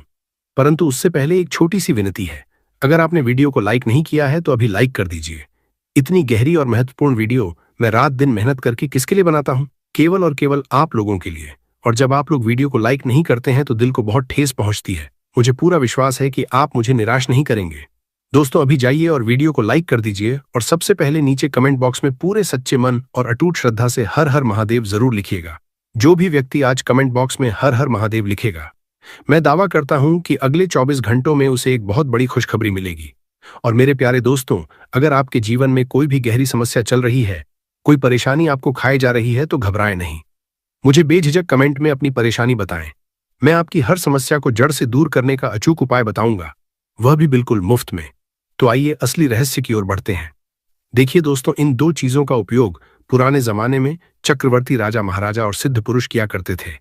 परंतु उससे पहले एक छोटी सी विनती है, अगर आपने वीडियो को लाइक नहीं किया है तो अभी लाइक कर दीजिए। इतनी गहरी और महत्वपूर्ण वीडियो मैं रात दिन मेहनत करके किसके लिए बनाता हूं? केवल और केवल आप लोगों के लिए। और जब आप लोग वीडियो को लाइक नहीं करते हैं तो दिल को बहुत ठेस पहुंचती है। मुझे पूरा विश्वास है कि आप मुझे निराश नहीं करेंगे। दोस्तों अभी जाइए और वीडियो को लाइक कर दीजिए और सबसे पहले नीचे कमेंट बॉक्स में पूरे सच्चे मन और अटूट श्रद्धा से हर हर महादेव जरूर लिखिएगा। जो भी व्यक्ति आज कमेंट बॉक्स में हर हर महादेव लिखेगा, मैं दावा करता हूं कि अगले 24 घंटों में उसे एक बहुत बड़ी खुशखबरी मिलेगी। और मेरे प्यारे दोस्तों, अगर आपके जीवन में कोई भी गहरी समस्या चल रही है, कोई परेशानी आपको खाए जा रही है तो घबराएं नहीं। मुझे बेझिझक कमेंट में अपनी परेशानी बताएं। मैं आपकी हर समस्या को जड़ से दूर करने का अचूक उपाय बताऊंगा, वह भी बिल्कुल मुफ्त में। तो आइए असली रहस्य की ओर बढ़ते हैं। देखिए दोस्तों, इन दो चीजों का उपयोग पुराने जमाने में चक्रवर्ती राजा महाराजा और सिद्ध पुरुष किया करते थे।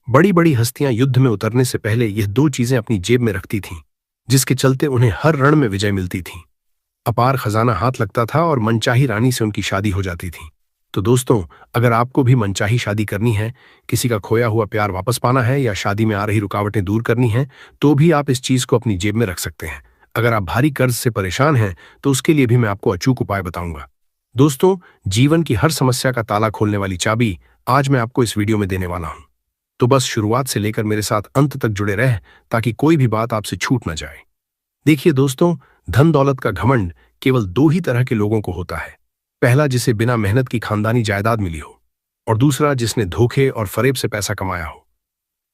बड़ी बड़ी हस्तियां युद्ध में उतरने से पहले यह दो चीजें अपनी जेब में रखती थीं, जिसके चलते उन्हें हर रण में विजय मिलती थी, अपार खजाना हाथ लगता था और मनचाही रानी से उनकी शादी हो जाती थी। तो दोस्तों, अगर आपको भी मनचाही शादी करनी है, किसी का खोया हुआ प्यार वापस पाना है या शादी में आ रही रुकावटें दूर करनी है, तो भी आप इस चीज को अपनी जेब में रख सकते हैं। अगर आप भारी कर्ज से परेशान हैं तो उसके लिए भी मैं आपको अचूक उपाय बताऊंगा। दोस्तों, जीवन की हर समस्या का ताला खोलने वाली चाबी आज मैं आपको इस वीडियो में देने वाला हूं। तो बस शुरुआत से लेकर मेरे साथ अंत तक जुड़े रह, ताकि कोई भी बात आपसे छूट न जाए। देखिए दोस्तों, धन दौलत का घमंड केवल दो ही तरह के लोगों को होता है। पहला, जिसे बिना मेहनत की खानदानी जायदाद मिली हो, और दूसरा, जिसने धोखे और फरेब से पैसा कमाया हो।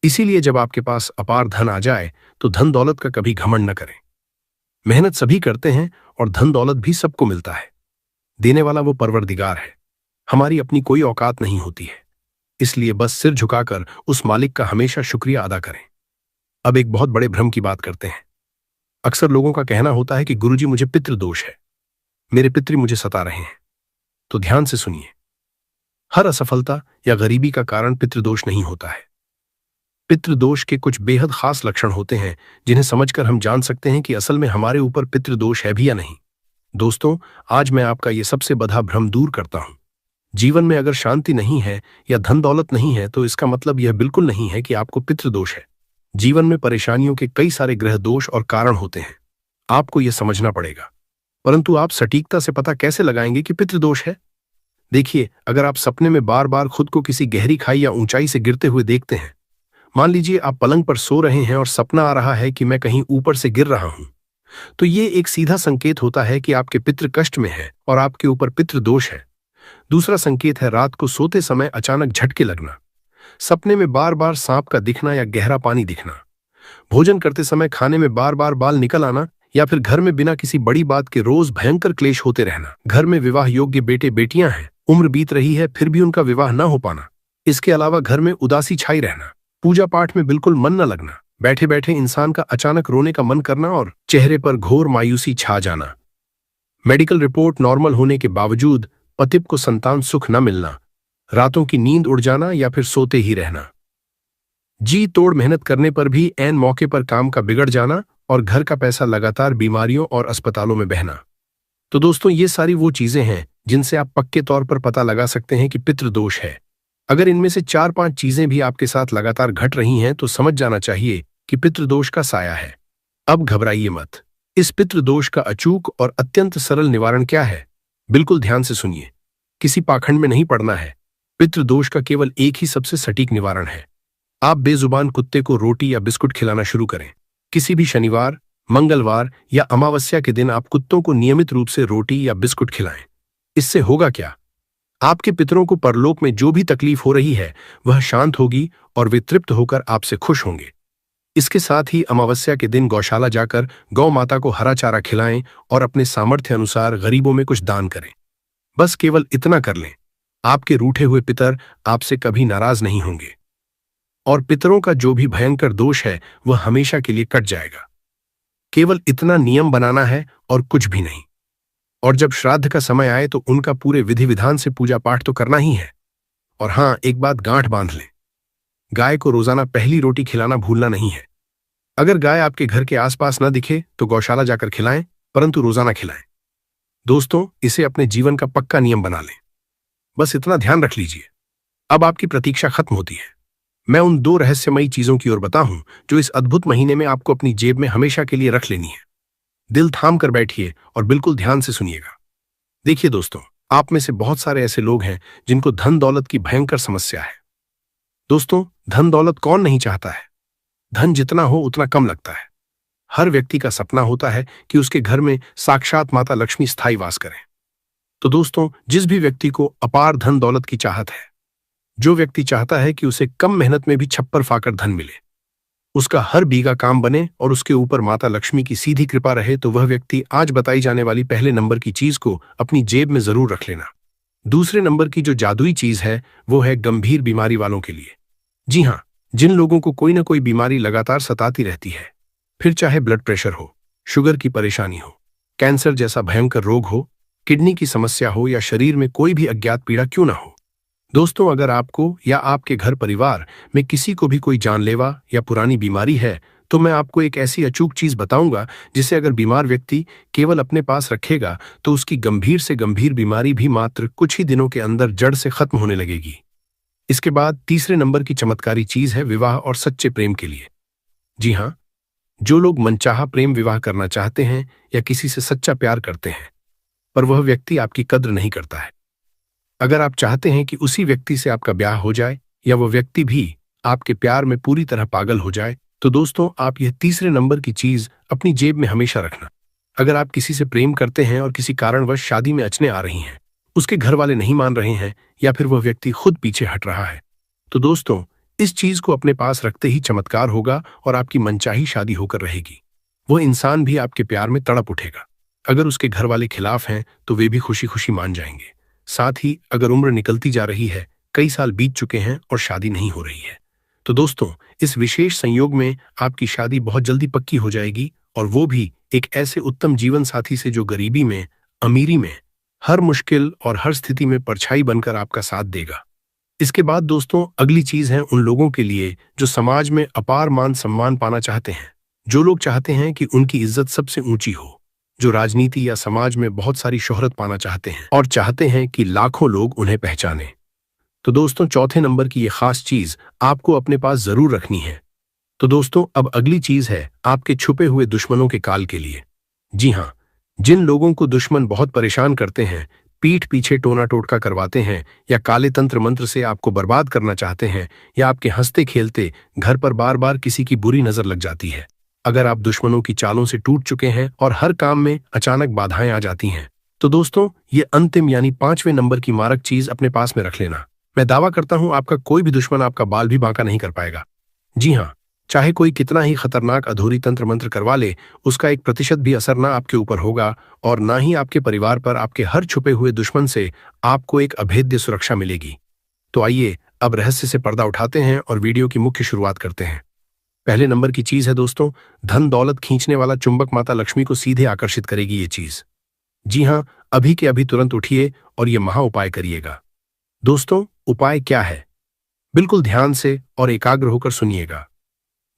इसीलिए जब आपके पास अपार धन आ जाए तो धन दौलत का कभी घमंड न करें। मेहनत सभी करते हैं और धन दौलत भी सबको मिलता है। देने वाला वो परवरदिगार है। हमारी अपनी कोई औकात नहीं होती है, इसलिए बस सिर झुकाकर उस मालिक का हमेशा शुक्रिया अदा करें। अब एक बहुत बड़े भ्रम की बात करते हैं। अक्सर लोगों का कहना होता है कि गुरुजी मुझे पितृदोष है, मेरे पितृ मुझे सता रहे हैं। तो ध्यान से सुनिए, हर असफलता या गरीबी का कारण पितृदोष नहीं होता है। पितृदोष के कुछ बेहद खास लक्षण होते हैं, जिन्हें समझकर हम जान सकते हैं कि असल में हमारे ऊपर पितृदोष है भी या नहीं। दोस्तों, आज मैं आपका यह सबसे बड़ा भ्रम दूर करता हूं। जीवन में अगर शांति नहीं है या धन दौलत नहीं है तो इसका मतलब यह बिल्कुल नहीं है कि आपको पितृदोष है। जीवन में परेशानियों के कई सारे ग्रह दोष और कारण होते हैं, आपको यह समझना पड़ेगा। परंतु आप सटीकता से पता कैसे लगाएंगे कि पितृदोष है? देखिए, अगर आप सपने में बार बार खुद को किसी गहरी खाई या ऊंचाई से गिरते हुए देखते हैं, मान लीजिए आप पलंग पर सो रहे हैं और सपना आ रहा है कि मैं कहीं ऊपर से गिर रहा हूं, तो ये एक सीधा संकेत होता है कि आपके पितृ कष्ट में है और आपके ऊपर पितृदोष है। दूसरा संकेत है रात को सोते समय अचानक झटके लगना, सपने में बार बार सांप का दिखना या गहरा पानी दिखना, भोजन करते समय खाने में बार बार बाल निकल आना, या फिर घर में बिना किसी बड़ी बात के रोज भयंकर क्लेश होते रहना। घर में विवाह योग्य बेटे बेटियां हैं, उम्र बीत रही है फिर भी उनका विवाह न हो पाना। इसके अलावा घर में उदासी छाई रहना, पूजा पाठ में बिल्कुल मन न लगना, बैठे बैठे इंसान का अचानक रोने का मन करना और चेहरे पर घोर मायूसी छा जाना। मेडिकल रिपोर्ट नॉर्मल होने के बावजूद पति को संतान सुख न मिलना, रातों की नींद उड़ जाना या फिर सोते ही रहना, जी तोड़ मेहनत करने पर भी ऐन मौके पर काम का बिगड़ जाना और घर का पैसा लगातार बीमारियों और अस्पतालों में बहना। तो दोस्तों, ये सारी वो चीजें हैं जिनसे आप पक्के तौर पर पता लगा सकते हैं कि पितृदोष है। अगर इनमें से 4-5 चीजें भी आपके साथ लगातार घट रही हैं तो समझ जाना चाहिए कि पितृदोष का साया है। अब घबराइए मत। इस पितृदोष का अचूक और अत्यंत सरल निवारण क्या है? बिल्कुल ध्यान से सुनिए, किसी पाखंड में नहीं पड़ना है। पितृदोष का केवल एक ही सबसे सटीक निवारण है। आप बेजुबान कुत्ते को रोटी या बिस्कुट खिलाना शुरू करें। किसी भी शनिवार, मंगलवार या अमावस्या के दिन आप कुत्तों को नियमित रूप से रोटी या बिस्कुट खिलाएं। इससे होगा क्या? आपके पितरों को परलोक में जो भी तकलीफ हो रही है वह शांत होगी और वे तृप्त होकर आपसे खुश होंगे। इसके साथ ही अमावस्या के दिन गौशाला जाकर गौ माता को हरा चारा खिलाएं और अपने सामर्थ्य अनुसार गरीबों में कुछ दान करें। बस केवल इतना कर लें, आपके रूठे हुए पितर आपसे कभी नाराज नहीं होंगे और पितरों का जो भी भयंकर दोष है वह हमेशा के लिए कट जाएगा। केवल इतना नियम बनाना है और कुछ भी नहीं। और जब श्राद्ध का समय आए तो उनका पूरे विधि विधान से पूजा पाठ तो करना ही है। और हाँ, एक बात गांठ बांध लें, गाय को रोजाना पहली रोटी खिलाना भूलना नहीं है। अगर गाय आपके घर के आसपास न दिखे तो गौशाला जाकर खिलाएं, परंतु रोजाना खिलाएं। दोस्तों, इसे अपने जीवन का पक्का नियम बना लें। बस इतना ध्यान रख लीजिए। अब आपकी प्रतीक्षा खत्म होती है। मैं उन 2 रहस्यमयी चीजों की ओर बताऊं जो इस अद्भुत महीने में आपको अपनी जेब में हमेशा के लिए रख लेनी है। दिल थाम कर बैठिए और बिल्कुल ध्यान से सुनिएगा। देखिए दोस्तों, आप में से बहुत सारे ऐसे लोग हैं जिनको धन दौलत की भयंकर समस्या है। दोस्तों, धन दौलत कौन नहीं चाहता है? धन जितना हो उतना कम लगता है। हर व्यक्ति का सपना होता है कि उसके घर में साक्षात माता लक्ष्मी स्थायी वास करें। तो दोस्तों, जिस भी व्यक्ति को अपार धन दौलत की चाहत है, जो व्यक्ति चाहता है कि उसे कम मेहनत में भी छप्पर फाकर धन मिले, उसका हर बीघा काम बने और उसके ऊपर माता लक्ष्मी की सीधी कृपा रहे, तो वह व्यक्ति आज बताई जाने वाली पहले नंबर की चीज को अपनी जेब में जरूर रख लेना। दूसरे नंबर की जो जादुई चीज है वो है गंभीर बीमारी वालों के लिए। जी हाँ, जिन लोगों को कोई ना कोई बीमारी लगातार सताती रहती है, फिर चाहे ब्लड प्रेशर हो, शुगर की परेशानी हो, कैंसर जैसा भयंकर रोग हो, किडनी की समस्या हो या शरीर में कोई भी अज्ञात पीड़ा क्यों ना हो। दोस्तों, अगर आपको या आपके घर परिवार में किसी को भी कोई जानलेवा या पुरानी बीमारी है, तो मैं आपको एक ऐसी अचूक चीज बताऊंगा जिसे अगर बीमार व्यक्ति केवल अपने पास रखेगा तो उसकी गंभीर से गंभीर बीमारी भी मात्र कुछ ही दिनों के अंदर जड़ से खत्म होने लगेगी। इसके बाद तीसरे नंबर की चमत्कारी चीज है विवाह और सच्चे प्रेम के लिए। जी हाँ, जो लोग मनचाहा प्रेम विवाह करना चाहते हैं या किसी से सच्चा प्यार करते हैं, पर वह व्यक्ति आपकी कद्र नहीं करता है, अगर आप चाहते हैं कि उसी व्यक्ति से आपका ब्याह हो जाए या वह व्यक्ति भी आपके प्यार में पूरी तरह पागल हो जाए, तो दोस्तों, आप यह तीसरे नंबर की चीज अपनी जेब में हमेशा रखना। अगर आप किसी से प्रेम करते हैं और किसी कारणवश शादी में अड़चनें आ रही हैं, उसके घर वाले नहीं मान रहे हैं या फिर वह व्यक्ति खुद पीछे हट रहा है, तो दोस्तों, इस चीज को अपने पास रखते ही चमत्कार होगा और आपकी मनचाही शादी होकर रहेगी। वह इंसान भी आपके प्यार में तड़प उठेगा। अगर उसके घर वाले खिलाफ हैं तो वे भी खुशी खुशी मान जाएंगे। साथ ही अगर उम्र निकलती जा रही है, कई साल बीत चुके हैं और शादी नहीं हो रही है, तो दोस्तों, इस विशेष संयोग में आपकी शादी बहुत जल्दी पक्की हो जाएगी, और वो भी एक ऐसे उत्तम जीवन साथी से जो गरीबी में, अमीरी में, हर मुश्किल और हर स्थिति में परछाई बनकर आपका साथ देगा। इसके बाद दोस्तों, अगली चीज है उन लोगों के लिए जो समाज में अपार मान सम्मान पाना चाहते हैं, जो लोग चाहते हैं कि उनकी इज्जत सबसे ऊंची हो, जो राजनीति या समाज में बहुत सारी शोहरत पाना चाहते हैं और चाहते हैं कि लाखों लोग उन्हें पहचानें। तो दोस्तों, चौथे नंबर की ये खास चीज आपको अपने पास जरूर रखनी है। तो दोस्तों, अब अगली चीज है आपके छुपे हुए दुश्मनों के काल के लिए। जी हाँ, जिन लोगों को दुश्मन बहुत परेशान करते हैं, पीठ पीछे टोना टोटका करवाते हैं या काले तंत्र मंत्र से आपको बर्बाद करना चाहते हैं, या आपके हंसते खेलते घर पर बार बार किसी की बुरी नजर लग जाती है, अगर आप दुश्मनों की चालों से टूट चुके हैं और हर काम में अचानक बाधाएं आ जाती हैं, तो दोस्तों, ये अंतिम यानी 5वें नंबर की मारक चीज अपने पास में रख लेना। मैं दावा करता हूं आपका कोई भी दुश्मन आपका बाल भी बांका नहीं कर पाएगा। जी हाँ, चाहे कोई कितना ही खतरनाक अधूरी तंत्र मंत्र करवा ले, उसका 1% भी असर ना आपके ऊपर होगा, और ना ही आपके परिवार पर। आपके हर छुपे हुए दुश्मन से आपको एक अभेद्य सुरक्षा मिलेगी। तो आइए अब रहस्य से पर्दा उठाते हैं और वीडियो की मुख्य शुरुआत करते हैं। पहले नंबर की चीज है दोस्तों, धन दौलत खींचने वाला चुंबक माता लक्ष्मी को सीधे आकर्षित करेगी ये चीज। जी हाँ, अभी के अभी तुरंत उठिए और ये महा उपाय करिएगा। दोस्तों, उपाय क्या है? बिल्कुल ध्यान से और एकाग्र होकर सुनिएगा।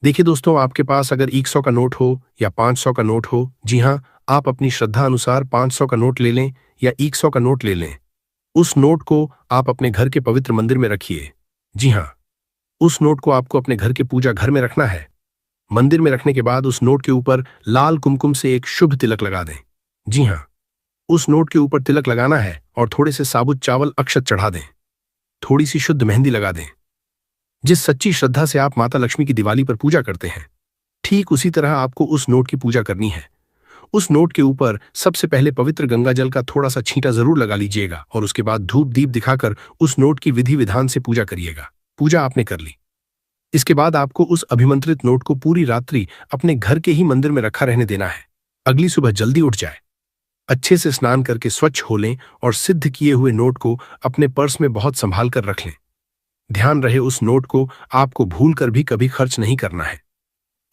देखिए दोस्तों, आपके पास अगर 100 का नोट हो या 500 का नोट हो, जी हाँ, आप अपनी श्रद्धा अनुसार 500 का नोट ले लें या 100 का नोट ले लें। उस नोट को आप अपने घर के पवित्र मंदिर में रखिए। जी हाँ, उस नोट को आपको अपने घर के पूजा घर में रखना है। मंदिर में रखने के बाद उस नोट के ऊपर लाल कुमकुम से एक शुभ तिलक लगा दें। जी हाँ, उस नोट के ऊपर तिलक लगाना है और थोड़े से साबुत चावल अक्षत चढ़ा दें। थोड़ी सी शुद्ध मेहंदी लगा दें। जिस सच्ची श्रद्धा से आप माता लक्ष्मी की दिवाली पर पूजा करते हैं, ठीक उसी तरह आपको उस नोट की पूजा करनी है। उस नोट के ऊपर सबसे पहले पवित्र गंगा जल का थोड़ा सा छींटा जरूर लगा लीजिएगा और उसके बाद धूप दीप दिखाकर उस नोट की विधि विधान से पूजा करिएगा। पूजा आपने कर ली। इसके बाद आपको उस अभिमंत्रित नोट को पूरी रात्रि अपने घर के ही मंदिर में रखा रहने देना है। अगली सुबह जल्दी उठ जाए, अच्छे से स्नान करके स्वच्छ हो लें और सिद्ध किए हुए नोट को अपने पर्स में बहुत संभाल कर रख लें। ध्यान रहे, उस नोट को आपको भूल कर भी कभी खर्च नहीं करना है।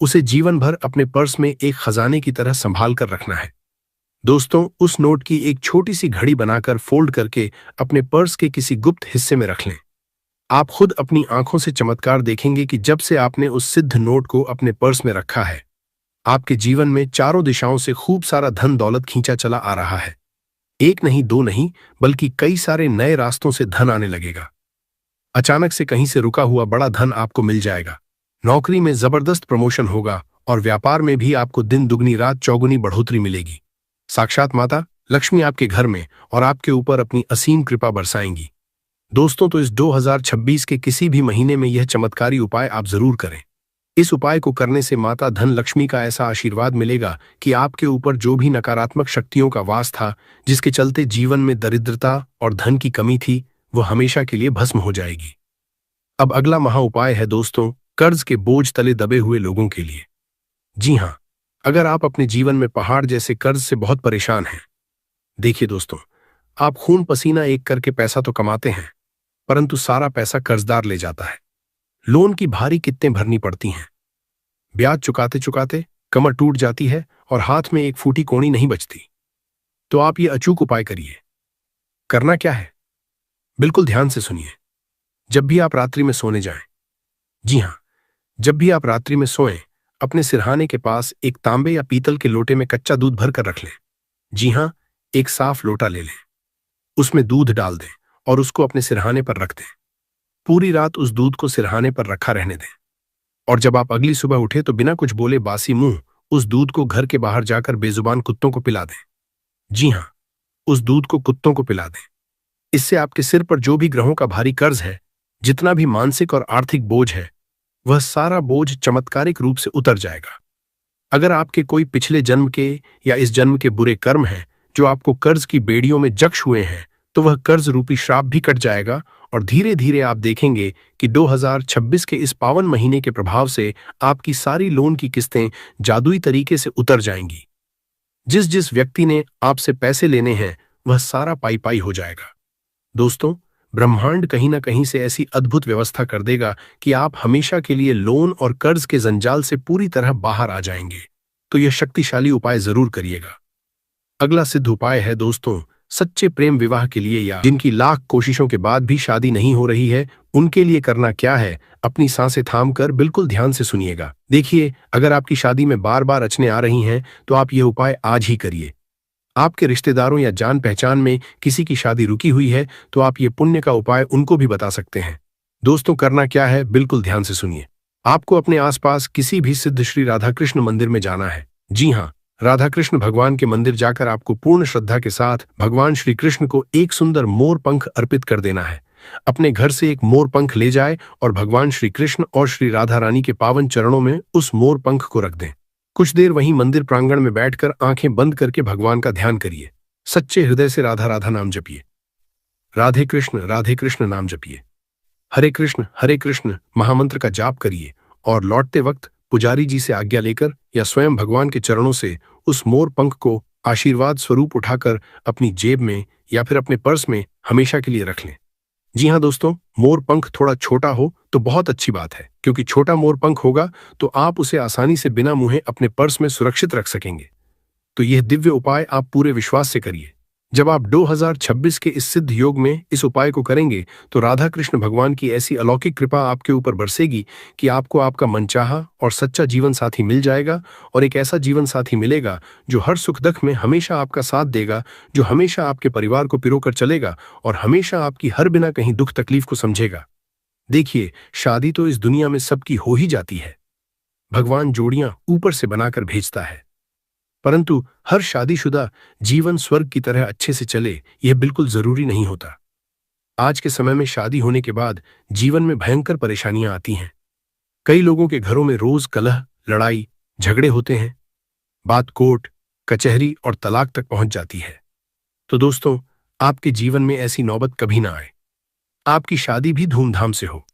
उसे जीवन भर अपने पर्स में एक खजाने की तरह संभाल कर रखना है। दोस्तों, उस नोट की एक छोटी सी घड़ी बनाकर फोल्ड करके अपने पर्स के किसी गुप्त हिस्से में रख लें। आप खुद अपनी आंखों से चमत्कार देखेंगे कि जब से आपने उस सिद्ध नोट को अपने पर्स में रखा है, आपके जीवन में चारों दिशाओं से खूब सारा धन दौलत खींचा चला आ रहा है। एक नहीं, दो नहीं, बल्कि कई सारे नए रास्तों से धन आने लगेगा। अचानक से कहीं से रुका हुआ बड़ा धन आपको मिल जाएगा। नौकरी में जबरदस्त प्रमोशन होगा और व्यापार में भी आपको दिन दुगनी रात चौगुनी बढ़ोतरी मिलेगी। साक्षात माता लक्ष्मी आपके घर में और आपके ऊपर अपनी असीम कृपा बरसाएंगी। दोस्तों, तो इस 2026 के किसी भी महीने में यह चमत्कारी उपाय आप जरूर करें। इस उपाय को करने से माता धन लक्ष्मी का ऐसा आशीर्वाद मिलेगा कि आपके ऊपर जो भी नकारात्मक शक्तियों का वास था, जिसके चलते जीवन में दरिद्रता और धन की कमी थी, वो हमेशा के लिए भस्म हो जाएगी। अब अगला महा उपाय है दोस्तों, कर्ज के बोझ तले दबे हुए लोगों के लिए। जी हाँ, अगर आप अपने जीवन में पहाड़ जैसे कर्ज से बहुत परेशान हैं। देखिए दोस्तों, आप खून पसीना एक करके पैसा तो कमाते हैं, परंतु सारा पैसा कर्जदार ले जाता है। लोन की भारी किस्तें भरनी पड़ती हैं। ब्याज चुकाते चुकाते कमर टूट जाती है और हाथ में एक फूटी कोणी नहीं बचती। तो आप ये अचूक उपाय करिए। करना क्या है, बिल्कुल ध्यान से सुनिए। जब भी आप रात्रि में सोने जाएं, जी हाँ, जब भी आप रात्रि में सोएं, अपने सिरहाने के पास एक तांबे या पीतल के लोटे में कच्चा दूध भर कर रख लें। जी हाँ, एक साफ लोटा ले लें, उसमें दूध डाल दें और उसको अपने सिरहाने पर रख दें। पूरी रात उस दूध को सिरहाने पर रखा रहने दें और जब आप अगली सुबह उठे तो बिना कुछ बोले बासी मुंह उस दूध को घर के बाहर जाकर बेजुबान कुत्तों को पिला दें। जी हाँ, उस दूध को कुत्तों को पिला दें। इससे आपके सिर पर जो भी ग्रहों का भारी कर्ज है, जितना भी मानसिक और आर्थिक बोझ है, वह सारा बोझ चमत्कारिक रूप से उतर जाएगा। अगर आपके कोई पिछले जन्म के या इस जन्म के बुरे कर्म हैं जो आपको कर्ज की बेड़ियों में जक्श हुए हैं, तो वह कर्ज रूपी श्राप भी कट जाएगा और धीरे धीरे आप देखेंगे कि 2026 के इस पावन महीने के प्रभाव से आपकी सारी लोन की किस्तें जादुई तरीके से उतर जाएंगी। जिस जिस व्यक्ति ने आपसे पैसे लेने हैं, वह सारा पाई पाई हो जाएगा। दोस्तों, ब्रह्मांड कहीं ना कहीं से ऐसी अद्भुत व्यवस्था कर देगा कि आप हमेशा के लिए लोन और कर्ज के जंजाल से पूरी तरह बाहर आ जाएंगे। तो यह शक्तिशाली उपाय जरूर करिएगा। अगला सिद्ध उपाय है दोस्तों, सच्चे प्रेम विवाह के लिए या जिनकी लाख कोशिशों के बाद भी शादी नहीं हो रही है, उनके लिए करना क्या है, अपनी सांसें थाम कर बिल्कुल ध्यान से सुनिएगा। देखिए, अगर आपकी शादी में बार बार अड़चनें आ रही हैं, तो आप ये उपाय आज ही करिए। आपके रिश्तेदारों या जान पहचान में किसी की शादी रुकी हुई है, तो आप ये पुण्य का उपाय उनको भी बता सकते हैं। दोस्तों, करना क्या है, बिल्कुल ध्यान से सुनिए। आपको अपने आसपास किसी भी सिद्ध श्री राधा कृष्ण मंदिर में जाना है। जी हाँ, राधा कृष्ण भगवान के मंदिर जाकर आपको पूर्ण श्रद्धा के साथ भगवान श्री कृष्ण को एक सुंदर मोर पंख अर्पित कर देना है। अपने घर से एक मोर पंख ले जाए और भगवान श्री कृष्ण और श्री राधा रानी के पावन चरणों में उस मोर पंख को रख दें। कुछ देर वहीं मंदिर प्रांगण में बैठकर आंखें बंद करके भगवान का ध्यान करिए। सच्चे हृदय से राधा राधा नाम जपिए, राधे कृष्ण नाम जपिए, हरे कृष्ण महामंत्र का जाप करिए और लौटते वक्त पुजारी जी से आज्ञा लेकर या स्वयं भगवान के चरणों से उस मोर पंख को आशीर्वाद स्वरूप उठाकर अपनी जेब में या फिर अपने पर्स में हमेशा के लिए रख लें। जी हाँ दोस्तों, मोर पंख थोड़ा छोटा हो तो बहुत अच्छी बात है, क्योंकि छोटा मोर पंख होगा तो आप उसे आसानी से बिना मुँहे अपने पर्स में सुरक्षित रख सकेंगे। तो यह दिव्य उपाय आप पूरे विश्वास से करिए। जब आप 2026 के इस सिद्ध योग में इस उपाय को करेंगे, तो राधा कृष्ण भगवान की ऐसी अलौकिक कृपा आपके ऊपर बरसेगी कि आपको आपका मनचाहा और सच्चा जीवन साथी मिल जाएगा और एक ऐसा जीवन साथी मिलेगा जो हर सुख दुख में हमेशा आपका साथ देगा, जो हमेशा आपके परिवार को पिरोकर चलेगा और हमेशा आपकी हर बिना कहीं दुख तकलीफ को समझेगा। देखिए, शादी तो इस दुनिया में सबकी हो ही जाती है। भगवान जोड़ियां ऊपर से बनाकर भेजता है, परंतु हर शादीशुदा जीवन स्वर्ग की तरह अच्छे से चले, यह बिल्कुल जरूरी नहीं होता। आज के समय में शादी होने के बाद जीवन में भयंकर परेशानियां आती हैं। कई लोगों के घरों में रोज कलह, लड़ाई, झगड़े होते हैं। बात कोर्ट, कचहरी और तलाक तक पहुंच जाती है। तो दोस्तों, आपके जीवन में ऐसी नौबत कभी ना आए। आपकी शादी भी धूमधाम से हो,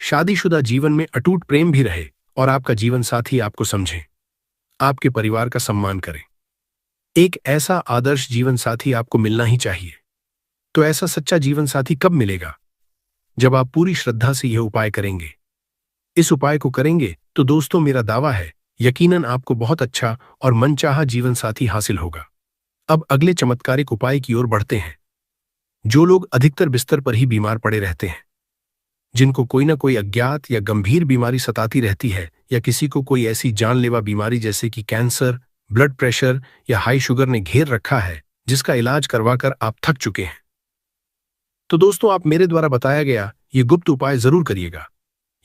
शादीशुदा जीवन में अटूट प्रेम भी रहे और आपका जीवन साथी आपको समझे, आपके परिवार का सम्मान करें। एक ऐसा आदर्श जीवन साथी आपको मिलना ही चाहिए। तो ऐसा सच्चा जीवन साथी कब मिलेगा? जब आप पूरी श्रद्धा से यह उपाय करेंगे। इस उपाय को करेंगे तो दोस्तों मेरा दावा है, यकीनन आपको बहुत अच्छा और मनचाहा जीवन साथी हासिल होगा। अब अगले चमत्कारिक उपाय की ओर बढ़ते हैं। जो लोग अधिकतर बिस्तर पर ही बीमार पड़े रहते हैं, जिनको कोई ना कोई अज्ञात या गंभीर बीमारी सताती रहती है, या किसी को कोई ऐसी जानलेवा बीमारी जैसे कि कैंसर, ब्लड प्रेशर या हाई शुगर ने घेर रखा है, जिसका इलाज करवाकर आप थक चुके हैं, तो दोस्तों आप मेरे द्वारा बताया गया ये गुप्त उपाय जरूर करिएगा।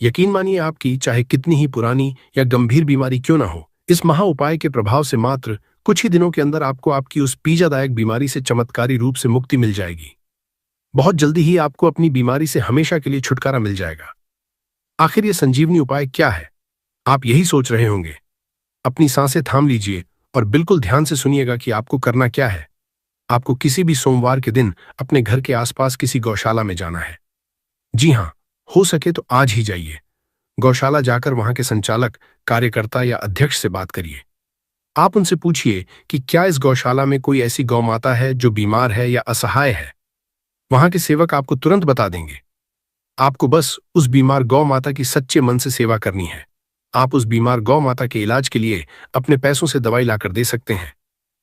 यकीन मानिए, आपकी चाहे कितनी ही पुरानी या गंभीर बीमारी क्यों ना हो, इस महा उपाय के प्रभाव से मात्र कुछ ही दिनों के अंदर आपको आपकी उस पीड़ादायक बीमारी से चमत्कारी रूप से मुक्ति मिल जाएगी। बहुत जल्दी ही आपको अपनी बीमारी से हमेशा के लिए छुटकारा मिल जाएगा। आखिर ये संजीवनी उपाय क्या है, आप यही सोच रहे होंगे। अपनी सांसें थाम लीजिए और बिल्कुल ध्यान से सुनिएगा कि आपको करना क्या है। आपको किसी भी सोमवार के दिन अपने घर के आसपास किसी गौशाला में जाना है। जी हाँ, हो सके तो आज ही जाइए। गौशाला जाकर वहां के संचालक, कार्यकर्ता या अध्यक्ष से बात करिए। आप उनसे पूछिए कि क्या इस गौशाला में कोई ऐसी गौ माता है जो बीमार है या असहाय है। वहां के सेवक आपको तुरंत बता देंगे। आपको बस उस बीमार गौ माता की सच्चे मन से सेवा करनी है। आप उस बीमार गौ माता के इलाज के लिए अपने पैसों से दवाई लाकर दे सकते हैं,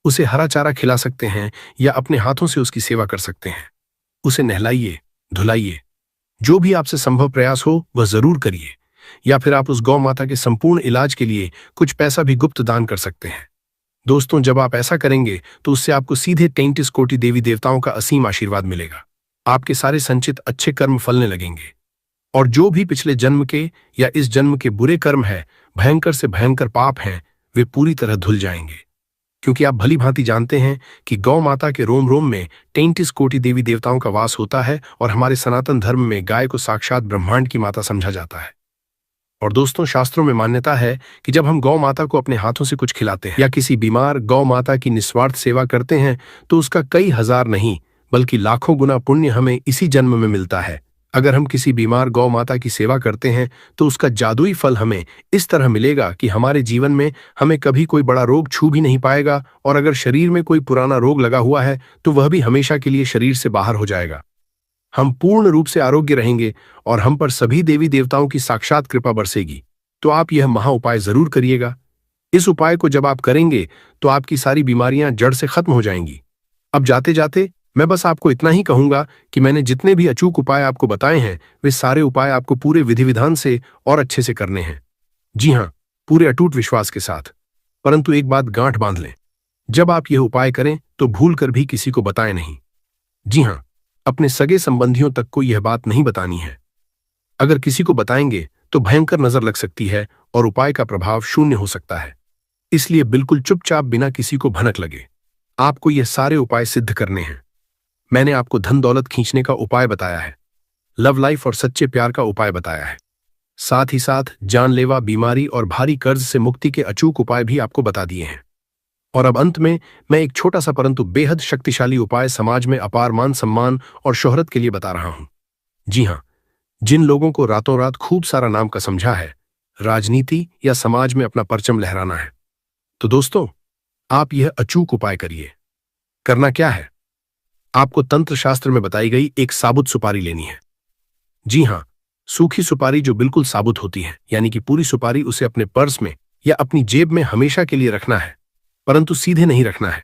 उसे हरा चारा खिला सकते हैं या अपने हाथों से उसकी सेवा कर सकते हैं। उसे नहलाइए, धुलाइए, जो भी आपसे संभव प्रयास हो वह जरूर करिए। या फिर आप उस गौ माता के संपूर्ण इलाज के लिए कुछ पैसा भी गुप्त दान कर सकते हैं। दोस्तों, जब आप ऐसा करेंगे तो उससे आपको सीधे 33 कोटि देवी देवताओं का असीम आशीर्वाद मिलेगा। आपके सारे संचित अच्छे कर्म फलने लगेंगे और जो भी पिछले जन्म के या इस जन्म के बुरे कर्म है, भयंकर से भयंकर पाप हैं, वे पूरी तरह धुल जाएंगे। क्योंकि आप भली भांति जानते हैं कि गौ माता के रोम रोम में 33 कोटि देवी देवताओं का वास होता है और हमारे सनातन धर्म में गाय को साक्षात ब्रह्मांड की माता समझा जाता है। और दोस्तों, शास्त्रों में मान्यता है कि जब हम गौ माता को अपने हाथों से कुछ खिलाते हैं या किसी बीमार गौ माता की निस्वार्थ सेवा करते हैं, तो उसका कई हजार नहीं बल्कि लाखों गुना पुण्य हमें इसी जन्म में मिलता है। अगर हम किसी बीमार गौ माता की सेवा करते हैं तो उसका जादुई फल हमें इस तरह मिलेगा कि हमारे जीवन में हमें कभी कोई बड़ा रोग छू भी नहीं पाएगा, और अगर शरीर में कोई पुराना रोग लगा हुआ है तो वह भी हमेशा के लिए शरीर से बाहर हो जाएगा। हम पूर्ण रूप से आरोग्य रहेंगे और हम पर सभी देवी देवताओं की साक्षात कृपा बरसेगी। तो आप यह महा उपाय जरूर करिएगा। इस उपाय को जब आप करेंगे तो आपकी सारी बीमारियां जड़ से खत्म हो जाएंगी। अब जाते जाते मैं बस आपको इतना ही कहूंगा कि मैंने जितने भी अचूक उपाय आपको बताए हैं, वे सारे उपाय आपको पूरे विधि विधान से और अच्छे से करने हैं। जी हाँ, पूरे अटूट विश्वास के साथ। परंतु एक बात गांठ बांध लें, जब आप यह उपाय करें तो भूल कर भी किसी को बताएं नहीं। जी हाँ, अपने सगे संबंधियों तक को यह बात नहीं बतानी है। अगर किसी को बताएंगे तो भयंकर नजर लग सकती है और उपाय का प्रभाव शून्य हो सकता है। इसलिए बिल्कुल चुपचाप, बिना किसी को भनक लगे, आपको यह सारे उपाय सिद्ध करने हैं। मैंने आपको धन दौलत खींचने का उपाय बताया है, लव लाइफ और सच्चे प्यार का उपाय बताया है, साथ ही साथ जानलेवा बीमारी और भारी कर्ज से मुक्ति के अचूक उपाय भी आपको बता दिए हैं। और अब अंत में मैं एक छोटा सा परंतु बेहद शक्तिशाली उपाय समाज में अपार मान सम्मान और शोहरत के लिए बता रहा हूं। जी हां, जिन लोगों को रातों रात खूब सारा नाम का समझा है, राजनीति या समाज में अपना परचम लहराना है, तो दोस्तों आप यह अचूक उपाय करिए। करना क्या है, आपको तंत्र शास्त्र में बताई गई एक साबुत सुपारी लेनी है। जी हां, सूखी सुपारी जो बिल्कुल साबुत होती है, यानी कि पूरी सुपारी, उसे अपने पर्स में या अपनी जेब में हमेशा के लिए रखना है, परंतु सीधे नहीं रखना है।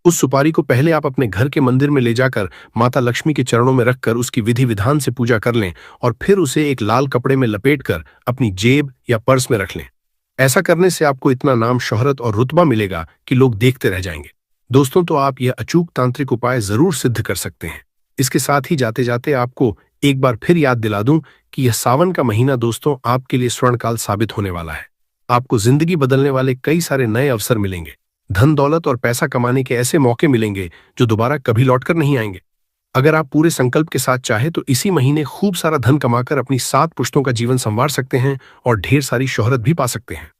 उस सुपारी को पहले आप अपने घर के मंदिर में ले जाकर माता लक्ष्मी के चरणों में रखकर उसकी विधि विधान से पूजा कर लें और फिर उसे एक लाल कपड़े में लपेटकर अपनी जेब या पर्स में रख लें। ऐसा करने से आपको इतना नाम, शोहरत और रुतबा मिलेगा कि लोग देखते रह जाएंगे। दोस्तों, तो आप यह अचूक तांत्रिक उपाय जरूर सिद्ध कर सकते हैं। इसके साथ ही जाते जाते आपको एक बार फिर याद दिला दूं कि यह सावन का महीना दोस्तों आपके लिए स्वर्णकाल साबित होने वाला है। आपको जिंदगी बदलने वाले कई सारे नए अवसर मिलेंगे। धन दौलत और पैसा कमाने के ऐसे मौके मिलेंगे जो दोबारा कभी लौटकर नहीं आएंगे। अगर आप पूरे संकल्प के साथ चाहे तो इसी महीने खूब सारा धन कमाकर अपनी 7 पुश्तों का जीवन संवार सकते हैं और ढेर सारी शोहरत भी पा सकते हैं।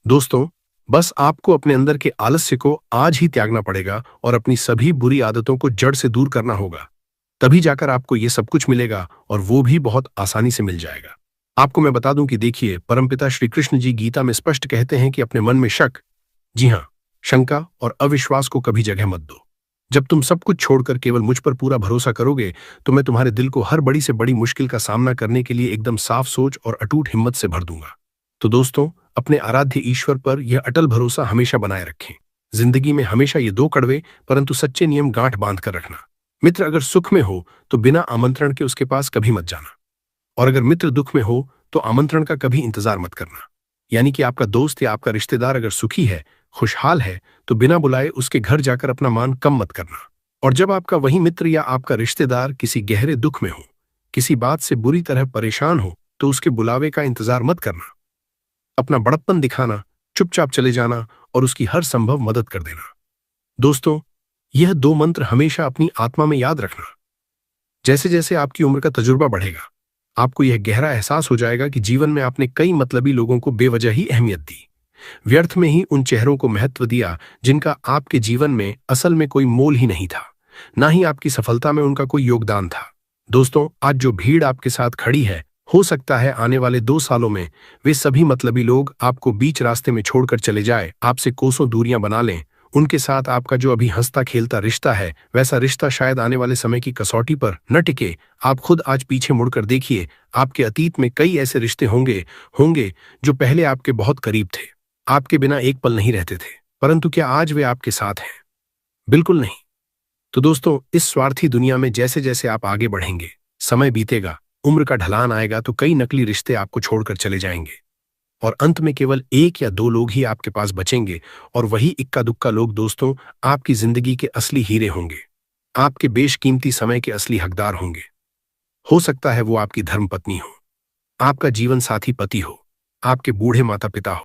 दोस्तों, बस आपको अपने अंदर के आलस्य को आज ही त्यागना पड़ेगा और अपनी सभी बुरी आदतों को जड़ से दूर करना होगा। तभी जाकर आपको ये सब कुछ मिलेगा और वो भी बहुत आसानी से मिल जाएगा। आपको मैं बता दूं कि देखिए, परमपिता श्री कृष्ण जी गीता में स्पष्ट कहते हैं कि अपने मन में शक, जी हां, शंका और अविश्वास को कभी जगह मत दो। जब तुम सब कुछ छोड़कर केवल मुझ पर पूरा भरोसा करोगे तो मैं तुम्हारे दिल को हर बड़ी से बड़ी मुश्किल का सामना करने के लिए एकदम साफ सोच और अटूट हिम्मत से भर दूंगा। तो दोस्तों, अपने आराध्य ईश्वर पर यह अटल भरोसा हमेशा बनाए रखें। जिंदगी में हमेशा ये दो कड़वे परंतु सच्चे नियम गांठ बांध कर रखना। मित्र अगर सुख में हो तो बिना आमंत्रण के उसके पास कभी मत जाना, और अगर मित्र दुख में हो तो आमंत्रण का कभी इंतजार मत करना। यानी कि आपका दोस्त या आपका रिश्तेदार अगर सुखी है, खुशहाल है, तो बिना बुलाए उसके घर जाकर अपना मान कम मत करना। और जब आपका वही मित्र या आपका रिश्तेदार किसी गहरे दुख में हो, किसी बात से बुरी तरह परेशान हो, तो उसके बुलावे का इंतजार मत करना। अपना बड़प्पन दिखाना, चुपचाप चले जाना और उसकी हर संभव मदद कर देना। दोस्तों, यह दो मंत्र हमेशा अपनी आत्मा में याद रखना। जैसे जैसे आपकी उम्र का तजुर्बा बढ़ेगा, आपको यह गहरा एहसास हो जाएगा कि जीवन में आपने कई मतलबी लोगों को बेवजह ही अहमियत दी, व्यर्थ में ही उन चेहरों को महत्व दिया जिनका आपके जीवन में असल में कोई मोल ही नहीं था, ना ही आपकी सफलता में उनका कोई योगदान था। दोस्तों, आज जो भीड़ आपके साथ खड़ी है, हो सकता है आने वाले 2 सालों में वे सभी मतलबी लोग आपको बीच रास्ते में छोड़कर चले जाए, आपसे कोसों दूरियां बना लें। उनके साथ आपका जो अभी हंसता खेलता रिश्ता है, वैसा रिश्ता शायद आने वाले समय की कसौटी पर न टिके। आप खुद आज पीछे मुड़कर देखिए, आपके अतीत में कई ऐसे रिश्ते होंगे होंगे जो पहले आपके बहुत करीब थे, आपके बिना एक पल नहीं रहते थे, परंतु क्या आज वे आपके साथ हैं? बिल्कुल नहीं। तो दोस्तों, इस स्वार्थी दुनिया में जैसे जैसे आप आगे बढ़ेंगे, समय बीतेगा, उम्र का ढलान आएगा, तो कई नकली रिश्ते आपको छोड़कर चले जाएंगे और अंत में केवल 1 या 2 लोग ही आपके पास बचेंगे। और वही इक्का दुक्का लोग दोस्तों आपकी जिंदगी के असली हीरे होंगे, आपके बेशकीमती समय के असली हकदार होंगे। हो सकता है वो आपकी धर्मपत्नी हो, आपका जीवन साथी पति हो, आपके बूढ़े माता पिता हो,